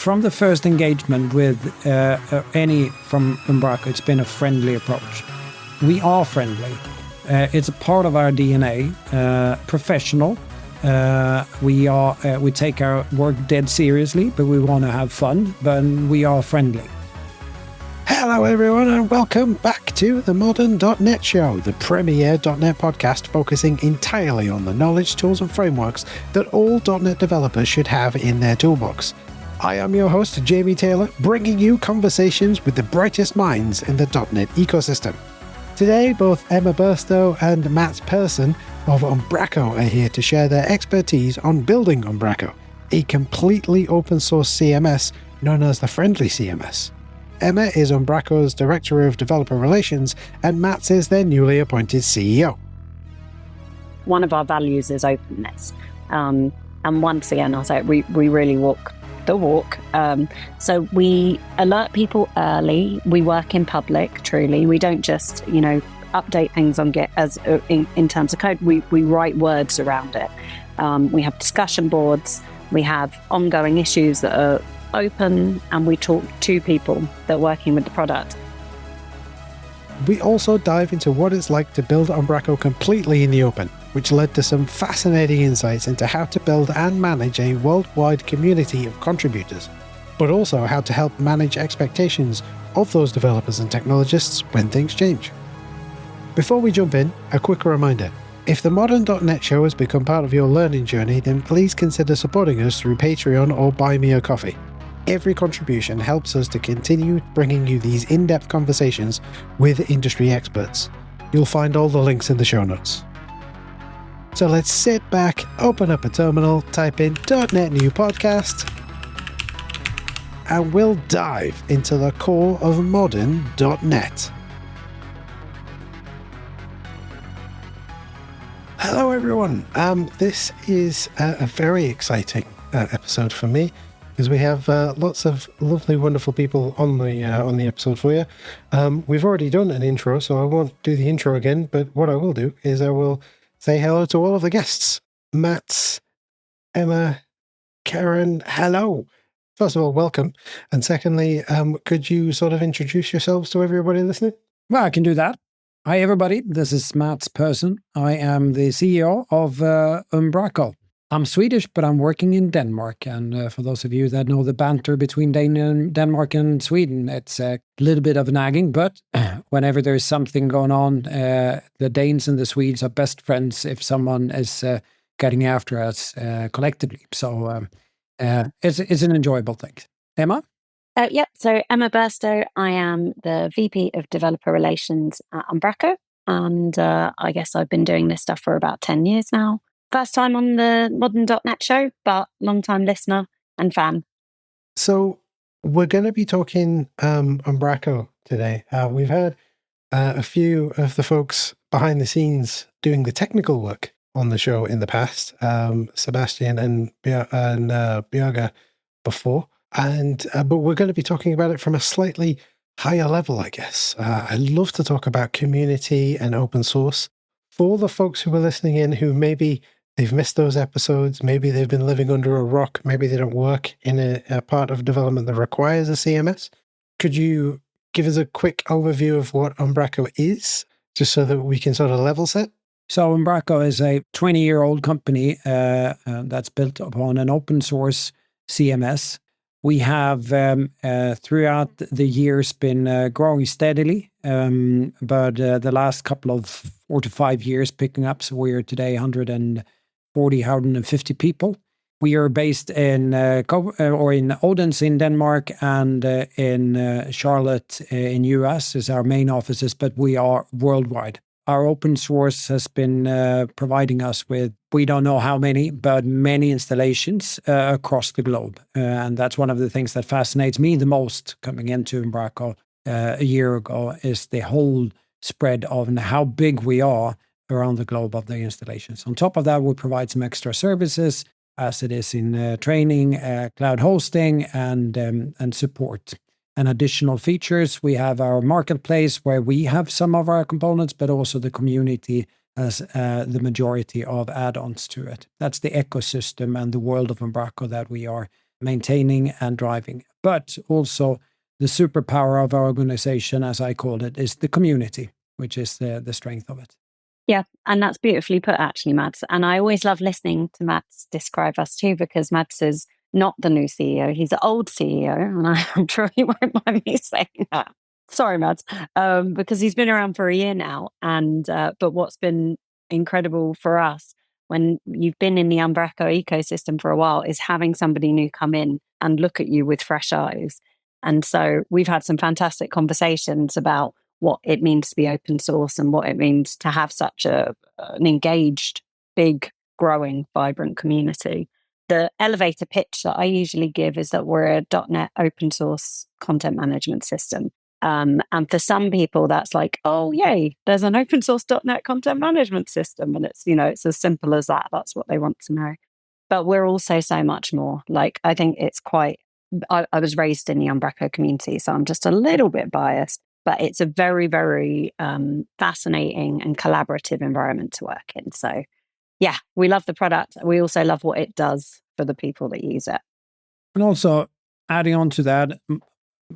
from the first engagement with any from Umbraco, it's been a friendly approach. We are friendly. It's a part of our DNA. Professional. We take our work dead seriously, but we want to have fun. But we are friendly. Hello everyone and welcome back to the Modern.NET Show, the premier .NET podcast focusing entirely on the knowledge, tools and frameworks that all .NET developers should have in their toolbox. I am your host, Jamie Taylor, bringing you conversations with the brightest minds in the .NET ecosystem. Today, both Emma Burstow and Matt Persson of Umbraco are here to share their expertise on building Umbraco, a completely open source CMS known as the Friendly CMS. Emma is Umbraco's Director of Developer Relations, and Matt is their newly appointed CEO. One of our values is openness. And once again, I'll say we really walk the walk. So we alert people early. We work in public, truly. We don't just, update things on Git as in terms of code. We write words around it. We have discussion boards. We have ongoing issues that are open, and we talk to people that are working with the product. We also dive into what it's like to build Umbraco completely in the open, which led to some fascinating insights into how to build and manage a worldwide community of contributors, but also how to help manage expectations of those developers and technologists when things change. Before we jump in, a quick reminder. If the Modern.NET Show has become part of your learning journey, then please consider supporting us through Patreon or Buy Me a Coffee. Every contribution helps us to continue bringing you these in-depth conversations with industry experts. You'll find all the links in the show notes. So let's sit back, open up a terminal, type in .NET New Podcast, and we'll dive into the core of modern.NET. Hello everyone. This is a very exciting episode for me, because we have lots of lovely, wonderful people on the episode for you. We've already done an intro, so I won't do the intro again, but what I will do is I will say hello to all of the guests. Matt, Emma, Karen, hello. First of all, welcome. And secondly, could you sort of introduce yourselves to everybody listening? Well, I can do that. Hi, everybody. This is Matt Persson. I am the CEO of Umbraco. I'm Swedish, but I'm working in Denmark. And for those of you that know the banter between Denmark and Sweden, it's a little bit of nagging. But whenever there's something going on, the Danes and the Swedes are best friends if someone is getting after us collectively. So it's an enjoyable thing. Emma? So Emma Burstow. I am the VP of Developer Relations at Umbraco. And I guess I've been doing this stuff for about 10 years now. First time on the Modern.NET Show, but long-time listener and fan. So we're going to be talking Umbraco today. We've had a few of the folks behind the scenes doing the technical work on the show in the past, Sebastian and Björga before, but we're going to be talking about it from a slightly higher level, I guess. I love to talk about community and open source. For the folks who are listening in who maybe they've missed those episodes, maybe they've been living under a rock, maybe they don't work in a part of development that requires a CMS, could you give us a quick overview of what Umbraco is, just so that we can sort of level set? So Umbraco is a 20-year-old company that's built upon an open source CMS. We have throughout the years been growing steadily, but the last couple of 4 to 5 years picking up. So we are today 150 people. We are based in Odense in Denmark, and in Charlotte in US is our main offices, but we are worldwide. Our open source has been providing us with, we don't know how many, but many installations across the globe. And that's one of the things that fascinates me the most coming into Umbraco a year ago, is the whole spread of how big we are around the globe of the installations. On top of that, we provide some extra services, as it is in training, cloud hosting, and support. And additional features, we have our marketplace where we have some of our components, but also the community has the majority of add-ons to it. That's the ecosystem and the world of Umbraco that we are maintaining and driving. But also the superpower of our organization, as I call it, is the community, which is the strength of it. Yeah, and that's beautifully put, actually, Mads. And I always love listening to Mads describe us too, because Mads is not the new CEO. He's the old CEO, and I'm sure he won't mind me saying that. Sorry, Mads, because he's been around for a year now. And but what's been incredible for us when you've been in the Umbraco ecosystem for a while is having somebody new come in and look at you with fresh eyes. And so we've had some fantastic conversations about what it means to be open source and what it means to have such an engaged, big, growing, vibrant community. The elevator pitch that I usually give is that we're a .NET open source content management system. And for some people, that's like, oh, yay, there's an open source .NET content management system. And it's as simple as that. That's what they want to know. But we're also so much more. Like, I think it's quite, I was raised in the Umbraco community, so I'm just a little bit biased. But it's a very, very fascinating and collaborative environment to work in. So, yeah, we love the product. We also love what it does for the people that use it. And also, adding on to that,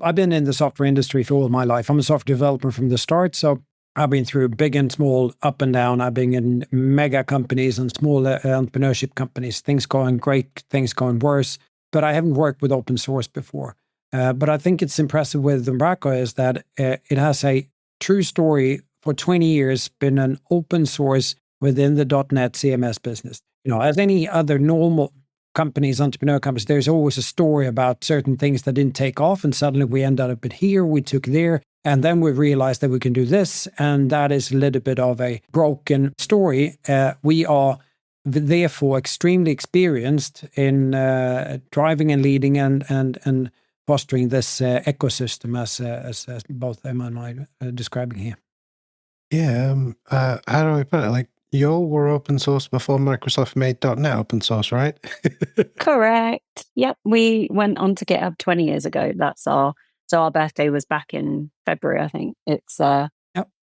I've been in the software industry for all my life. I'm a software developer from the start. So I've been through big and small, up and down. I've been in mega companies and small entrepreneurship companies, things going great, things going worse. But I haven't worked with open source before. But I think it's impressive with Umbraco is that it has a true story for 20 years, been an open source within the .NET CMS business. As any other normal companies, entrepreneur companies, there's always a story about certain things that didn't take off, and suddenly we ended up at here, we took there, and then we realized that we can do this, and that is a little bit of a broken story. We are therefore extremely experienced in driving and leading and fostering this ecosystem as both Emma and I are describing here. Yeah, how do I put it? Like, y'all were open source before Microsoft made .NET open source, right? Correct. Yep, we went on to GitHub 20 years ago. So our birthday was back in February, I think. It's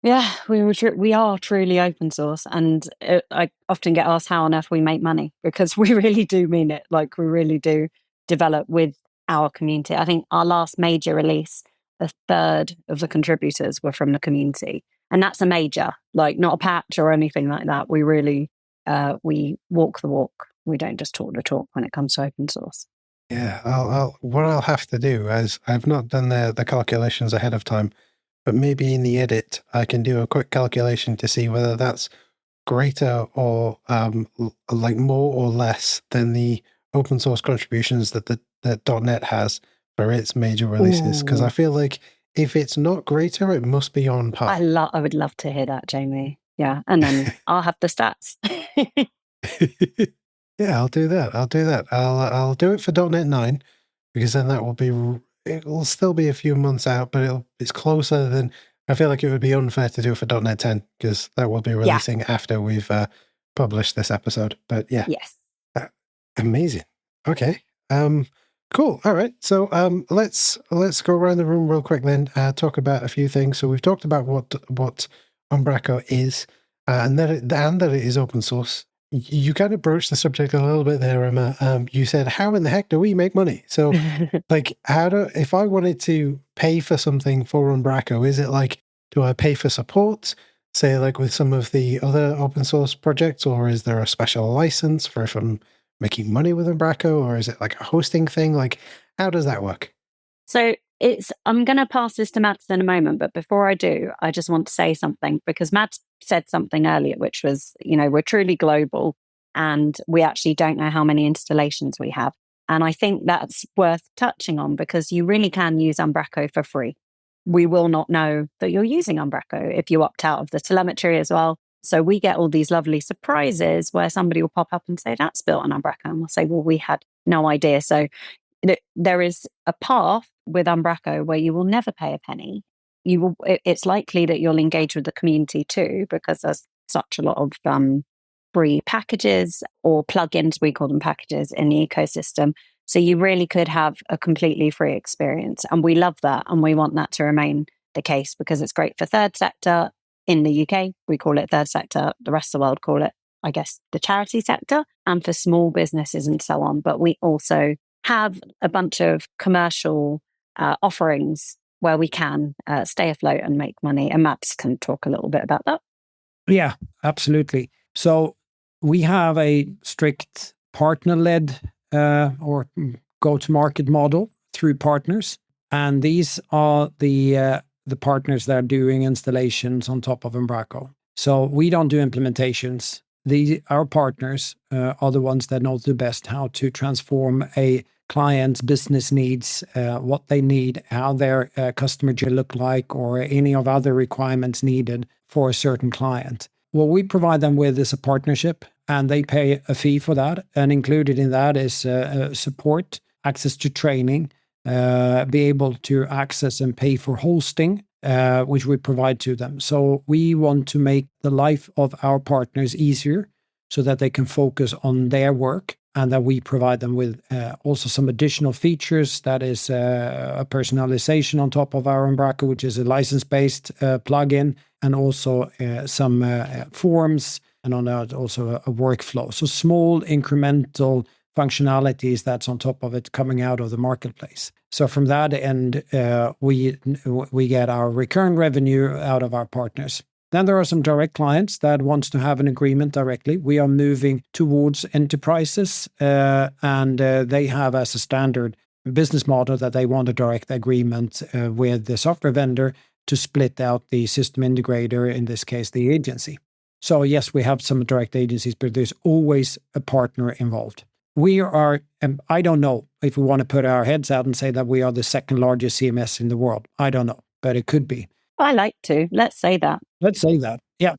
yeah, we are truly open source, and I often get asked how on earth we make money, because we really do mean it. Like, we really do develop with our community. I think our last major release, a third of the contributors were from the community. And that's a major, like, not a patch or anything like that. We really, we walk the walk. We don't just talk the talk when it comes to open source. Yeah, what I'll have to do is, I've not done the calculations ahead of time, but maybe in the edit, I can do a quick calculation to see whether that's greater or like more or less than the open source contributions that .NET has for its major releases. Because I feel like if it's not greater, it must be on par. I would love to hear that, Jamie. Yeah, and then I'll have the stats. Yeah, I'll do that. I'll do it for .NET 9, because then it will still be a few months out, but it's closer than. I feel like it would be unfair to do it for .NET 10, because that will be releasing after we've published this episode. But yeah, yes, amazing. Okay, cool. All right, so let's go around the room real quick then. Talk about a few things. So we've talked about what Umbraco is, and that it is open source. You kind of broached the subject a little bit there, Emma. You said, how in the heck do we make money? So, like, if I wanted to pay for something for Umbraco, is it like, do I pay for support, say, like with some of the other open source projects, or is there a special license for if I'm making money with Umbraco, or is it like a hosting thing? Like, how does that work? So I'm going to pass this to Mads in a moment, but before I do, I just want to say something, because Mads said something earlier, which was, we're truly global, and we actually don't know how many installations we have. And I think that's worth touching on, because you really can use Umbraco for free. We will not know that you're using Umbraco if you opt out of the telemetry as well. So we get all these lovely surprises where somebody will pop up and say, that's built on Umbraco. And we'll say, well, we had no idea. So there is a path with Umbraco where you will never pay a penny. It's likely that you'll engage with the community too, because there's such a lot of free packages or plugins, we call them packages, in the ecosystem. So you really could have a completely free experience. And we love that. And we want that to remain the case, because it's great for third sector. In the UK, we call it third sector. The rest of the world call it, I guess, the charity sector, and for small businesses and so on. But we also have a bunch of commercial offerings where we can stay afloat and make money. And Mads can talk a little bit about that. Yeah, absolutely. So we have a strict partner-led or go-to-market model through partners, and these are the partners that are doing installations on top of Umbraco. So we don't do implementations. Our partners are the ones that know the best how to transform a client's business needs, what they need, how their customer journey look like, or any of other requirements needed for a certain client. What we provide them with is a partnership, and they pay a fee for that. And included in that is support, access to training, be able to access and pay for hosting, which we provide to them. So we want to make the life of our partners easier so that they can focus on their work, and that we provide them with also some additional features. That is a personalization on top of our Umbraco, which is a license-based plugin, and also some forms, and on that also a workflow. So small incremental functionalities that's on top of it coming out of the marketplace. So from that end, we get our recurring revenue out of our partners. Then there are some direct clients that wants to have an agreement directly. We are moving towards enterprises, and they have as a standard business model that they want a direct agreement with the software vendor to split out the system integrator, in this case, the agency. So yes, we have some direct agencies, but there's always a partner involved. We are, I don't know if we want to put our heads out and say that we are the second largest CMS in the world. I don't know, but it could be. I like to. Let's say that. Let's say that. Yeah.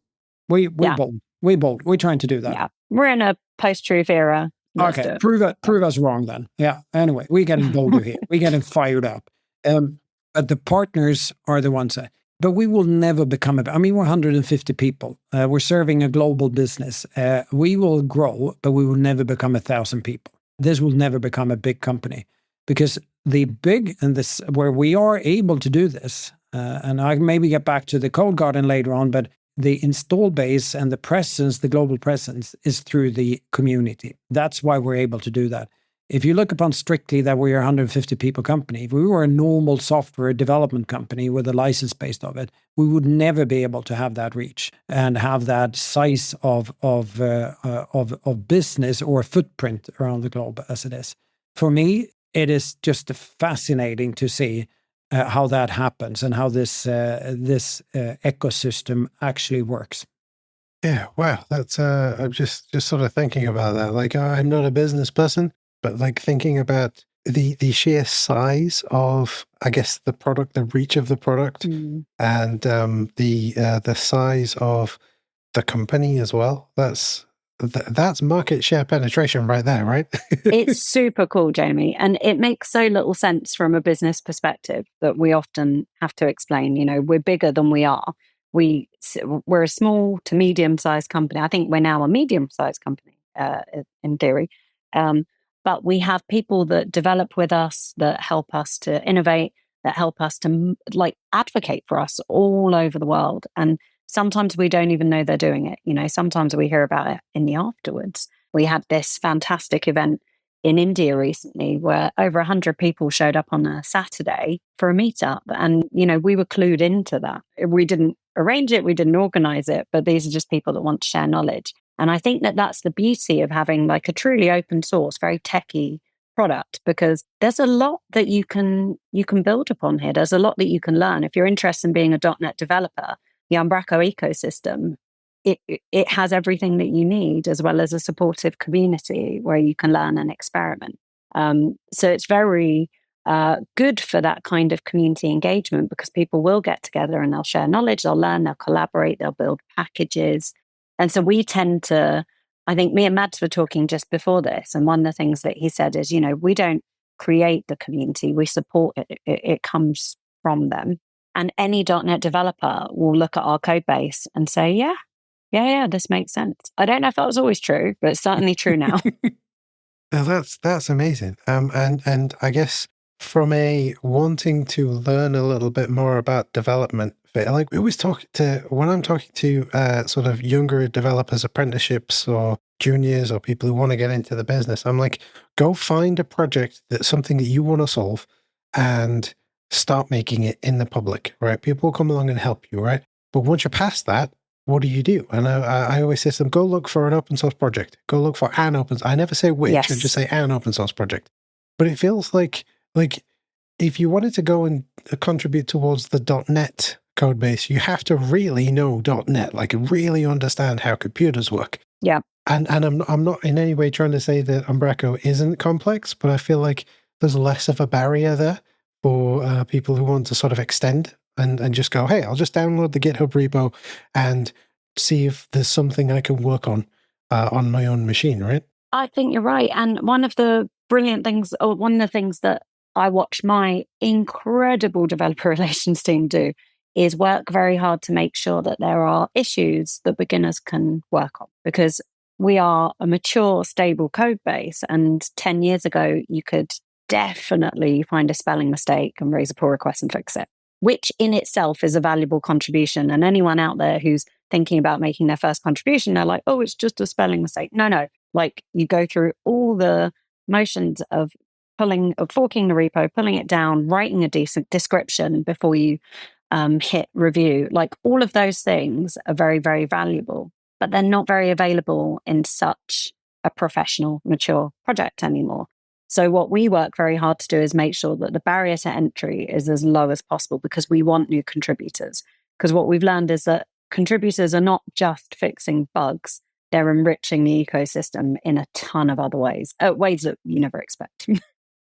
We're bold. We're bold. We're trying to do that. Yeah. We're in a post-truth era. Okay. Prove us wrong then. Yeah. Anyway, we're getting bolder here. We're getting fired up. But the partners are the ones that, but we will never become we're 150 people. We're serving a global business. We will grow, but we will never become 1,000 people. This will never become a big company, because the big, and this, where we are able to do this, and I maybe get back to the Code Garden later on, but the install base and the presence, the global presence, is through the community. That's why we're able to do that. If you look upon strictly that we are a 150 people company, if we were a normal software development company with a license based of it, we would never be able to have that reach and have that size of business or footprint around the globe as it is. For me, it is just fascinating to see how that happens and how this ecosystem actually works. Yeah, wow, that's I'm just sort of thinking about that. Like, I'm not a business person, but like thinking about the sheer size of, I guess, the product, the reach of the product, and the size of the company as well. That's market share penetration right there, right? It's super cool, Jamie. And it makes so little sense from a business perspective that we often have to explain, we're bigger than we are. We're a small to medium-sized company. I think we're now a medium-sized company in theory. But we have people that develop with us, that help us to innovate, that help us to advocate for us all over the world. And sometimes we don't even know they're doing it. Sometimes we hear about it in the afterwards. We had this fantastic event in India recently where over 100 people showed up on a Saturday for a meetup. And, we were clued into that. We didn't arrange it, we didn't organize it, but these are just people that want to share knowledge. And I think that that's the beauty of having a truly open source, very techy product, because there's a lot that you can build upon here. There's a lot that you can learn. If you're interested in being a .NET developer, the Umbraco ecosystem, it has everything that you need, as well as a supportive community where you can learn and experiment. So it's very good for that kind of community engagement, because people will get together and they'll share knowledge, they'll learn, they'll collaborate, they'll build packages. And so we tend to, I think me and Mads were talking just before this, and one of the things that he said is, we don't create the community, we support it. It comes from them. And any .NET developer will look at our code base and say, yeah, this makes sense. I don't know if that was always true, but it's certainly true now. Now that's amazing. And I guess from a wanting to learn a little bit more about development, like we always when I'm talking to sort of younger developers, apprenticeships, or juniors or people who want to get into the business, I'm like, go find a project that's something that you want to solve and start making it in the public, right? People will come along and help you, right? But once you're past that, what do? And I always say to them, go look for an open source project. Go look for an open. I never say which. Yes. I just say an open source project. But it feels like if you wanted to go and contribute towards the .NET code base, you have to really know .NET, like really understand how computers work. Yeah. And I'm not in any way trying to say that Umbraco isn't complex, but I feel like there's less of a barrier there for people who want to sort of extend and just go, hey, I'll just download the GitHub repo and see if there's something I can work on my own machine, right? I think you're right. And one of the brilliant things, or one of the things that I watch my incredible developer relations team do is work very hard to make sure that there are issues that beginners can work on, because we are a mature, stable code base. And 10 years ago, you could definitely find a spelling mistake and raise a pull request and fix it, which in itself is a valuable contribution. And anyone out there who's thinking about making their first contribution, they're like, oh, it's just a spelling mistake. No. Like, you go through all the motions of forking the repo, pulling it down, writing a decent description before you hit review. Like, all of those things are very, very valuable, but they're not very available in such a professional, mature project anymore. So what we work very hard to do is make sure that the barrier to entry is as low as possible, because we want new contributors. Because what we've learned is that contributors are not just fixing bugs, they're enriching the ecosystem in a ton of other ways that you never expect.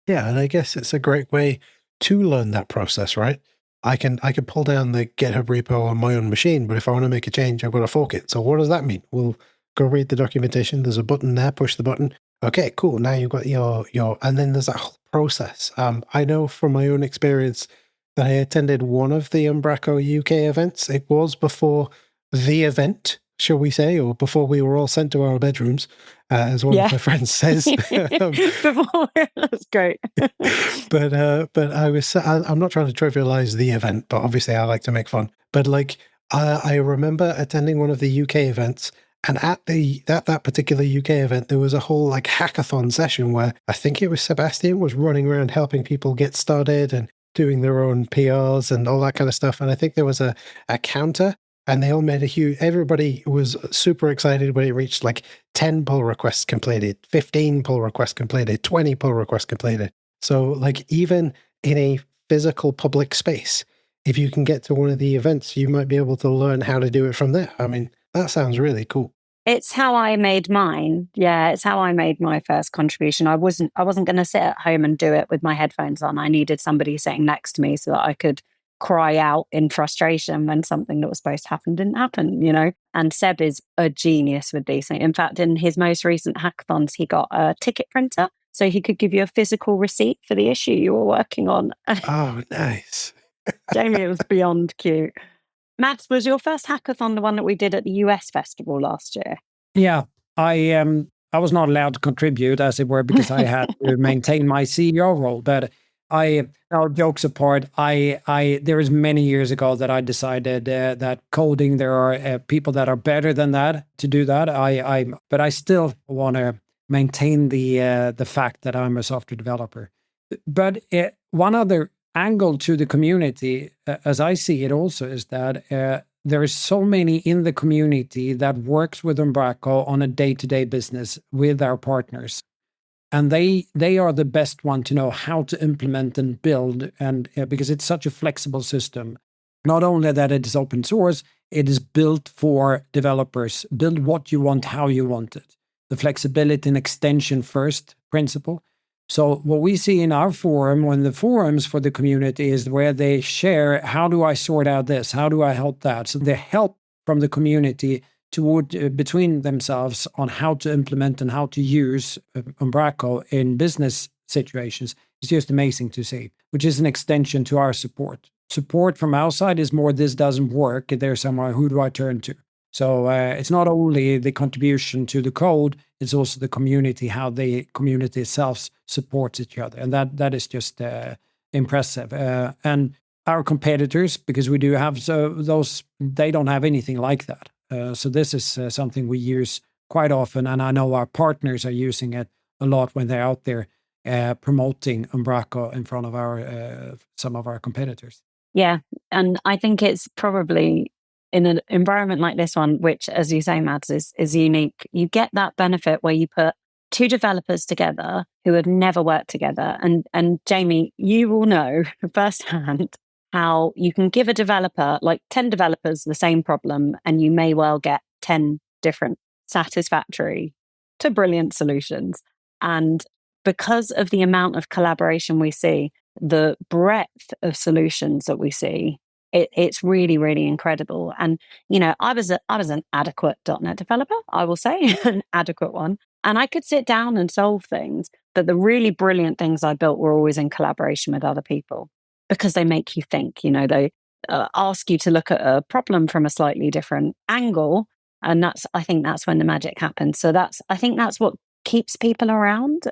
Yeah, and I guess it's a great way to learn that process, right? I can pull down the GitHub repo on my own machine, but if I want to make a change, I've got to fork it. So what does that mean? Well, go read the documentation. There's a button there, push the button. Okay, cool. Now you've got your, and then there's that whole process. I know from my own experience that I attended one of the Umbraco UK events. It was before the event, shall we say, or before we were all sent to our bedrooms, as one of my friends says. Before, that's great. But I'm not trying to trivialize the event, but obviously I like to make fun. But like, I remember attending one of the UK events, and at that particular UK event, there was a whole like hackathon session where I think it was Sebastian was running around helping people get started and doing their own PRs and all that kind of stuff. And I think there was a counter, and they all made everybody was super excited when it reached like 10 pull requests completed, 15 pull requests completed, 20 pull requests completed. So like, even in a physical public space, if you can get to one of the events, you might be able to learn how to do it from there. I mean, that sounds really cool. It's how I made mine. Yeah, it's how I made my first contribution. I wasn't going to sit at home and do it with my headphones on. I needed somebody sitting next to me so that I could cry out in frustration when something that was supposed to happen didn't happen, you know? And Seb is a genius with these things. In fact, in his most recent hackathons, he got a ticket printer so he could give you a physical receipt for the issue you were working on. Oh, nice. Jamie, it was beyond cute. Mads, was your first hackathon the one that we did at the US festival last year? Yeah, I was not allowed to contribute, as it were, because I had to maintain my CEO role. But now jokes apart, there was many years ago that I decided that coding, there are people that are better than that to do that. But I still want to maintain the fact that I'm a software developer. But one other angle to the community, as I see it also, is that there is so many in the community that works with Umbraco on a day-to-day business with our partners. And they are the best one to know how to implement and build, and because it's such a flexible system. Not only that it is open source, it is built for developers. Build what you want, how you want it. The flexibility and extension first principle. So what we see in our forum, when the forums for the community, is where they share, how do I sort out this? How do I help that? So the help from the community between themselves on how to implement and how to use Umbraco in business situations is just amazing to see, which is an extension to our support. Support from outside is more, this doesn't work, there's someone, who do I turn to? So it's not only the contribution to the code, it's also the community, how the community itself supports each other. And that is just impressive. And our competitors, because we do have those, they don't have anything like that. So this is something we use quite often, and I know our partners are using it a lot when they're out there promoting Umbraco in front of some of our competitors. Yeah, and I think it's probably in an environment like this one, which, as you say, Mads, is unique. You get that benefit where you put two developers together who have never worked together. And Jamie, you will know firsthand how you can give a developer, like 10 developers, the same problem, and you may well get 10 different satisfactory to brilliant solutions. And because of the amount of collaboration we see, the breadth of solutions that we see, it's really, really incredible. And, I was an adequate .NET developer, I will say, an adequate one. And I could sit down and solve things, but the really brilliant things I built were always in collaboration with other people because they make you think, they ask you to look at a problem from a slightly different angle. And I think that's when the magic happens. So I think that's what keeps people around,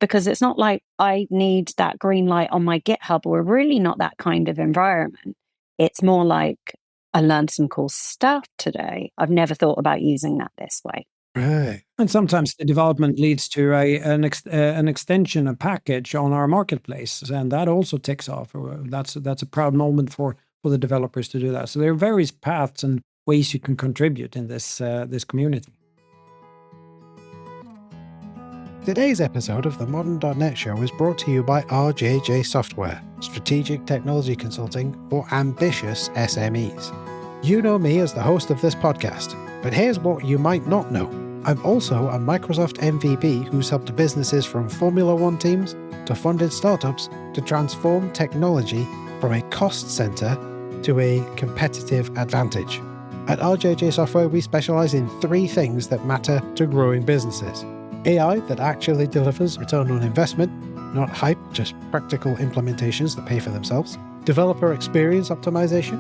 because it's not like I need that green light on my GitHub. We're really not that kind of environment. It's more like I learned some cool stuff today. I've never thought about using that this way. Right. And sometimes the development leads to an extension, a package on our marketplace, and that also takes off. That's a proud moment for the developers to do that. So there are various paths and ways you can contribute in this community. Today's episode of the Modern.NET Show is brought to you by RJJ Software, strategic technology consulting for ambitious SMEs. You know me as the host of this podcast, but here's what you might not know. I'm also a Microsoft MVP who's helped businesses from Formula One teams to funded startups to transform technology from a cost center to a competitive advantage. At RJJ Software, we specialize in 3 things that matter to growing businesses. AI that actually delivers return on investment, not hype, just practical implementations that pay for themselves. Developer experience optimization.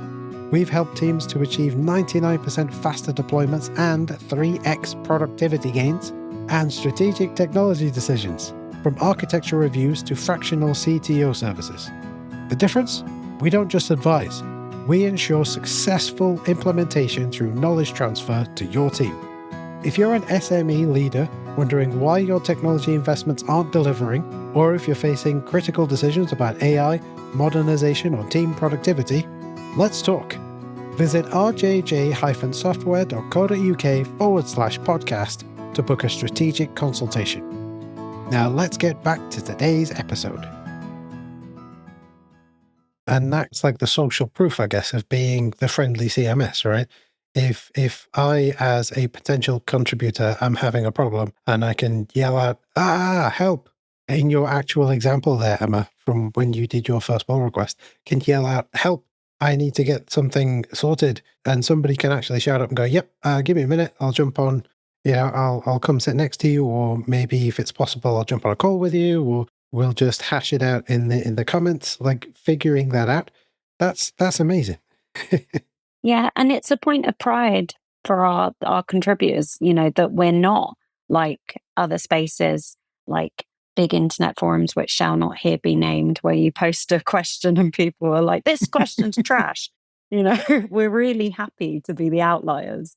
We've helped teams to achieve 99% faster deployments and 3x productivity gains. And strategic technology decisions, from architecture reviews to fractional CTO services. The difference? We don't just advise. We ensure successful implementation through knowledge transfer to your team. If you're an SME leader wondering why your technology investments aren't delivering, or if you're facing critical decisions about AI, modernization, or team productivity, let's talk. Visit rjj-software.co.uk/podcast to book a strategic consultation. Now let's get back to today's episode. And that's like the social proof, I guess, of being the friendly CMS, right? If I, as a potential contributor, am having a problem and I can yell out, help, in your actual example there, Emma, from when you did your first pull request, can yell out, help, I need to get something sorted. And somebody can actually shout up and go, yep, give me a minute, I'll jump on, I'll come sit next to you, or maybe if it's possible, I'll jump on a call with you, or we'll just hash it out in the comments, like figuring that out. That's amazing. Yeah, and it's a point of pride for our contributors, that we're not like other spaces, like big internet forums, which shall not here be named, where you post a question and people are like, this question's trash. We're really happy to be the outliers.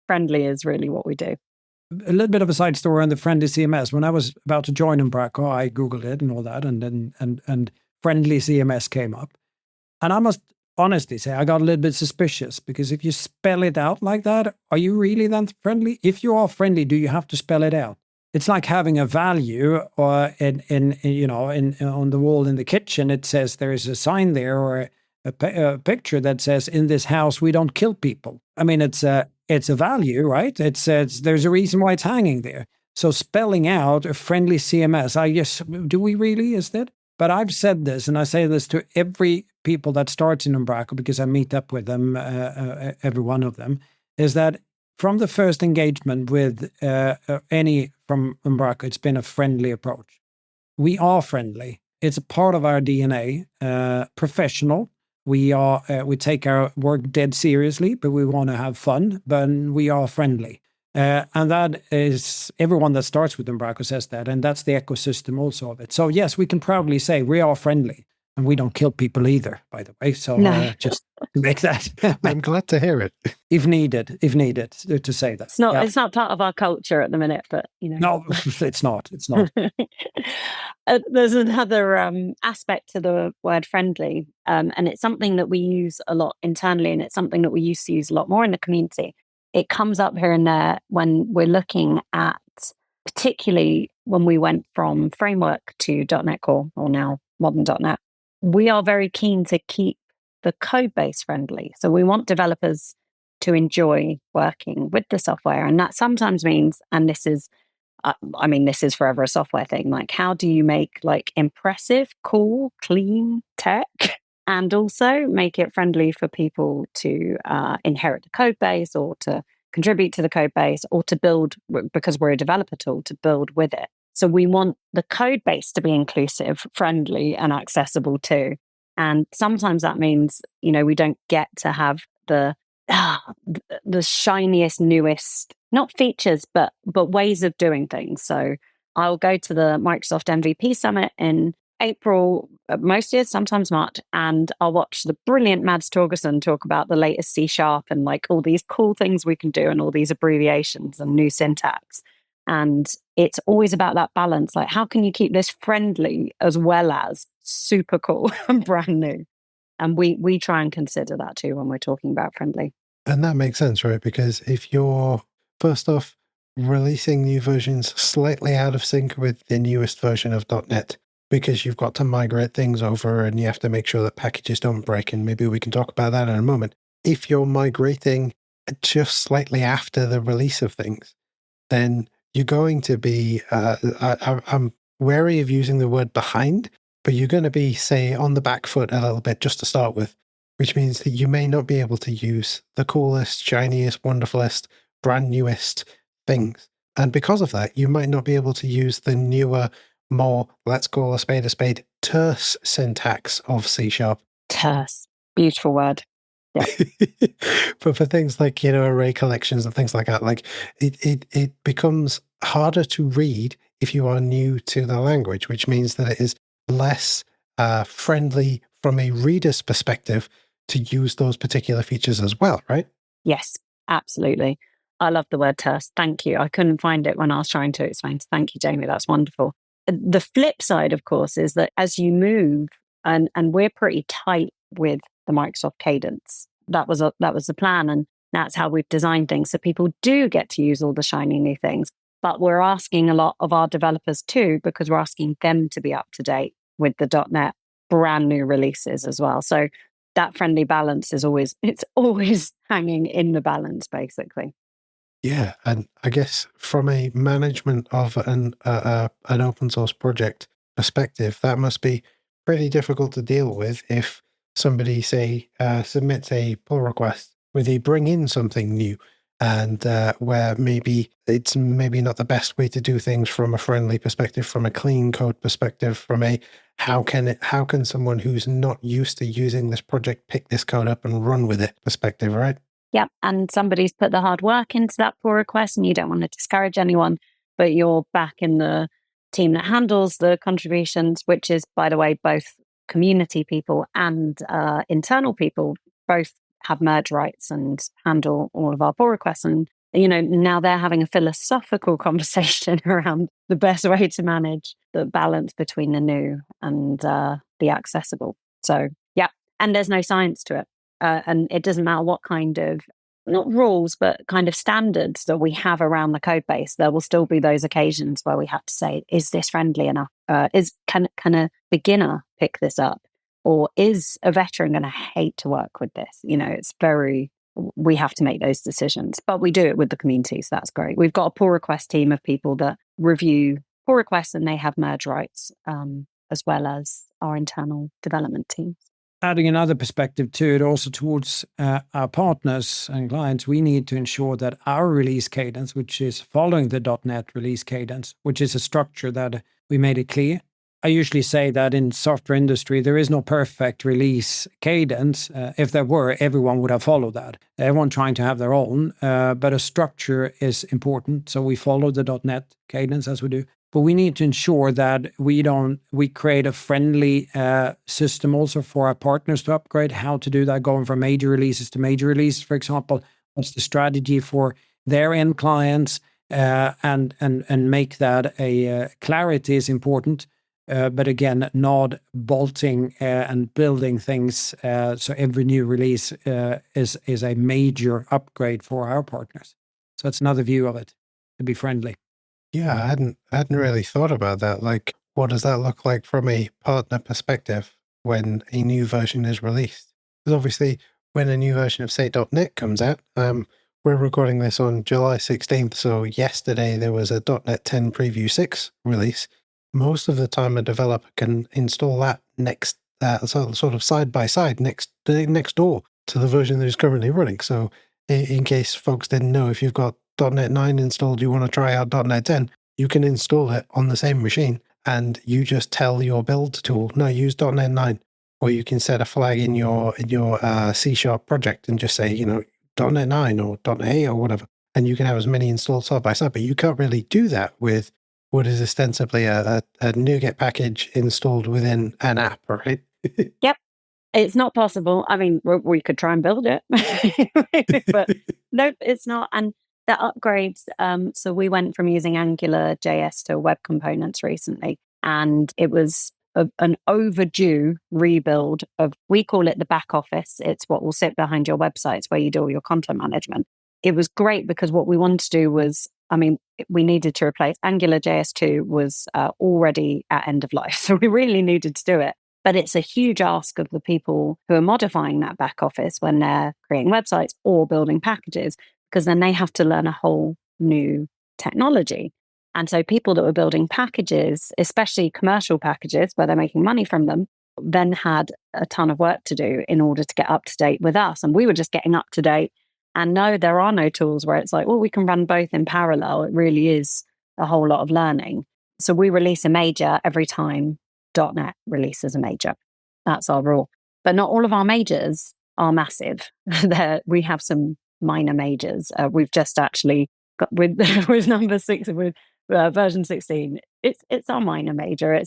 Friendly is really what we do. A little bit of a side story on the friendly CMS. When I was about to join Umbraco, I Googled it and all that, and friendly CMS came up. And I must honestly say, I got a little bit suspicious, because if you spell it out like that, are you really then friendly? If you are friendly, do you have to spell it out? It's like having a value, or on the wall in the kitchen, it says there is a sign there, or a picture that says, in this house, we don't kill people. I mean, it's a value, right? There's a reason why it's hanging there. So spelling out a friendly CMS, I guess, do we really, is that? But I've said this, and I say this to every people that starts in Umbraco, because I meet up with them, every one of them, is that from the first engagement with any from Umbraco, it's been a friendly approach. We are friendly. It's a part of our DNA, professional. We take our work dead seriously, but we want to have fun, but we are friendly. And that is, everyone that starts with Umbraco says that, and that's the ecosystem also of it. So yes, we can proudly say we are friendly, And we don't kill people either, by the way. So No. just to make that, I'm glad to hear it. if needed, to say that. It's not part of our culture at the minute, but No, it's not. It's not. There's another aspect to the word friendly, and it's something that we use a lot internally, and it's something that we used to use a lot more in the community. It comes up here and there when we're looking at, particularly when we went from framework to .NET Core, or now modern .NET. We are very keen to keep the code base friendly. So we want developers to enjoy working with the software. And that sometimes means, and this is forever a software thing, like how do you make like impressive, cool, clean tech and also make it friendly for people to inherit the code base or to contribute to the code base or to build, because we're a developer tool, to build with it. So we want the code base to be inclusive, friendly, and accessible too. And sometimes that means, we don't get to have the shiniest, newest, not features, but ways of doing things. So I'll go to the Microsoft MVP Summit in April, most years, sometimes March, and I'll watch the brilliant Mads Torgerson talk about the latest C# and like all these cool things we can do and all these abbreviations and new syntax. And it's always about that balance. Like, how can you keep this friendly as well as super cool and brand new? And we try and consider that too when we're talking about friendly. And that makes sense, right? Because if you're, first off, releasing new versions slightly out of sync with the newest version of .NET, because you've got to migrate things over and you have to make sure that packages don't break, and maybe we can talk about that in a moment. If you're migrating just slightly after the release of things, then you're going to be, I'm wary of using the word behind, but you're going to be, say, on the back foot a little bit just to start with, which means that you may not be able to use the coolest, shiniest, wonderfulest, brand newest things. And because of that, you might not be able to use the newer, more, let's call a spade, terse syntax of C#. Terse. Beautiful word. Yeah. But for things like, array collections and things like that, like it becomes harder to read if you are new to the language, which means that it is less friendly from a reader's perspective to use those particular features as well, right? Yes, absolutely. I love the word terse. Thank you. I couldn't find it when I was trying to explain. Thank you, Jamie. That's wonderful. The flip side, of course, is that as you move, and we're pretty tight with the Microsoft cadence. That was the plan, and that's how we've designed things. So people do get to use all the shiny new things. But we're asking a lot of our developers too, because we're asking them to be up to date with the .NET brand new releases as well. So that friendly balance is always hanging in the balance, basically. Yeah, and I guess from a management of an open source project perspective, that must be pretty difficult to deal with if somebody, say, submits a pull request where they bring in something new and where maybe it's not the best way to do things from a friendly perspective, from a clean code perspective, from a how can someone who's not used to using this project pick this code up and run with it perspective, right? Yeah, and somebody's put the hard work into that pull request, and you don't want to discourage anyone, but you're back in the team that handles the contributions, which is, by the way, both community people and internal people, both have merge rights and handle all of our pull requests. And, now they're having a philosophical conversation around the best way to manage the balance between the new and the accessible. So, yeah, and there's no science to it. And it doesn't matter what kind of, not rules, but kind of standards that we have around the code base. There will still be those occasions where we have to say, is this friendly enough? Can a beginner pick this up? Or is a veteran going to hate to work with this? We have to make those decisions, but we do it with the community. So that's great. We've got a pull request team of people that review pull requests, and they have merge rights, as well as our internal development teams. Adding another perspective to it, also towards our partners and clients, we need to ensure that our release cadence, which is following the .NET release cadence, which is a structure that we made it clear. I usually say that in software industry, there is no perfect release cadence. If there were, everyone would have followed that. Everyone trying to have their own, but a structure is important. So we follow the .NET cadence as we do. But we need to ensure that we create a friendly system also for our partners to upgrade. How to do that, going from major releases to major releases, for example. What's the strategy for their end clients, and make that a clarity is important. But again, not bolting and building things. So every new release is a major upgrade for our partners. So that's another view of it, to be friendly. Yeah, I hadn't really thought about that. Like, what does that look like from a partner perspective when a new version is released? Because obviously, when a new version of say .NET comes out, we're recording this on July 16th, so yesterday there was a .NET 10 Preview 6 release. Most of the time, a developer can install that next, sort of side by side, next door to the version that is currently running. So, in case folks didn't know, if you've got .NET 9 installed, you want to try out .NET 10, you can install it on the same machine, and you just tell your build tool, no, use .NET 9. Or you can set a flag in your C# project and just say, .NET 9 or .NET 8 or whatever, and you can have as many installed side by side. But you can't really do that with what is ostensibly a NuGet package installed within an app, right? Yep. It's not possible. I mean, we could try and build it, but no, it's not. And the upgrades, so we went from using Angular JS to web components recently, and it was an overdue rebuild of, we call it the back office. It's what will sit behind your websites where you do all your content management. It was great because what we wanted to do was, we needed to replace Angular JS 2 was already at end of life. So we really needed to do it. But it's a huge ask of the people who are modifying that back office when they're creating websites or building packages, because then they have to learn a whole new technology. And so people that were building packages, especially commercial packages where they're making money from them, then had a ton of work to do in order to get up to date with us. And we were just getting up to date. And no, there are no tools where it's like, well, we can run both in parallel. It really is a whole lot of learning. So we release a major every time .NET releases a major. That's our rule. But not all of our majors are massive. We have some minor majors. We've just actually got with number 6, with version 16. It's our minor major.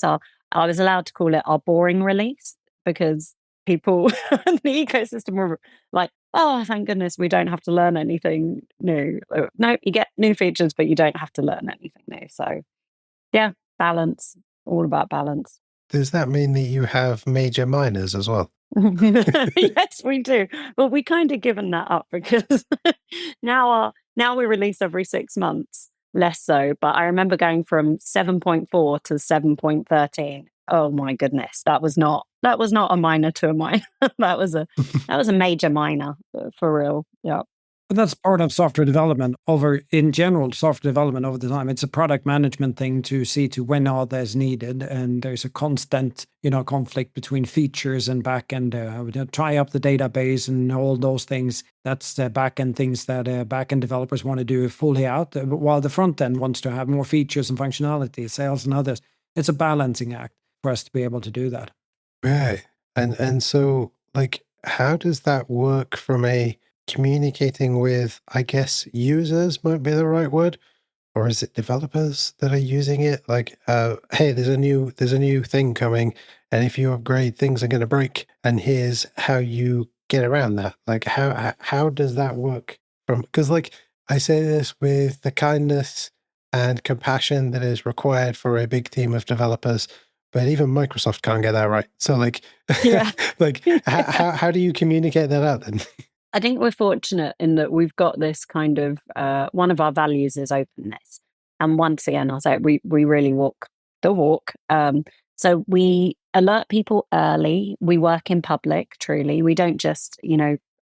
I was allowed to call it our boring release, because people in the ecosystem were like, oh, thank goodness we don't have to learn anything new. No, you get new features, but you don't have to learn anything new. So yeah, balance, all about balance. Does that mean that you have major minors as well? Yes, we do. Well, we kind of given that up because now we release every 6 months, less so. But I remember going from 7.4 to 7.13. Oh my goodness, that was not a minor to a minor. that was a major minor for real. Yeah. But that's part of software development in general, software development over the time. It's a product management thing to see to when all that's needed. And there's a constant, conflict between features and backend. Try up the database and all those things. That's the backend things that backend developers want to do fully out, while the front end wants to have more features and functionality, sales and others. It's a balancing act for us to be able to do that. Right. And so, like, how does that work from a communicating with, I guess, users might be the right word, or is it developers that are using it? Like, hey, there's a new thing coming, and if you upgrade, things are going to break, and here's how you get around that. Like, how does that work? Because, like, I say this with the kindness and compassion that is required for a big team of developers, but even Microsoft can't get that right. So, like, yeah. like, how do you communicate that out then? I think we're fortunate in that we've got this kind of, one of our values is openness. And once again, I'll say we really walk the walk. So we alert people early. We work in public, truly. We don't just,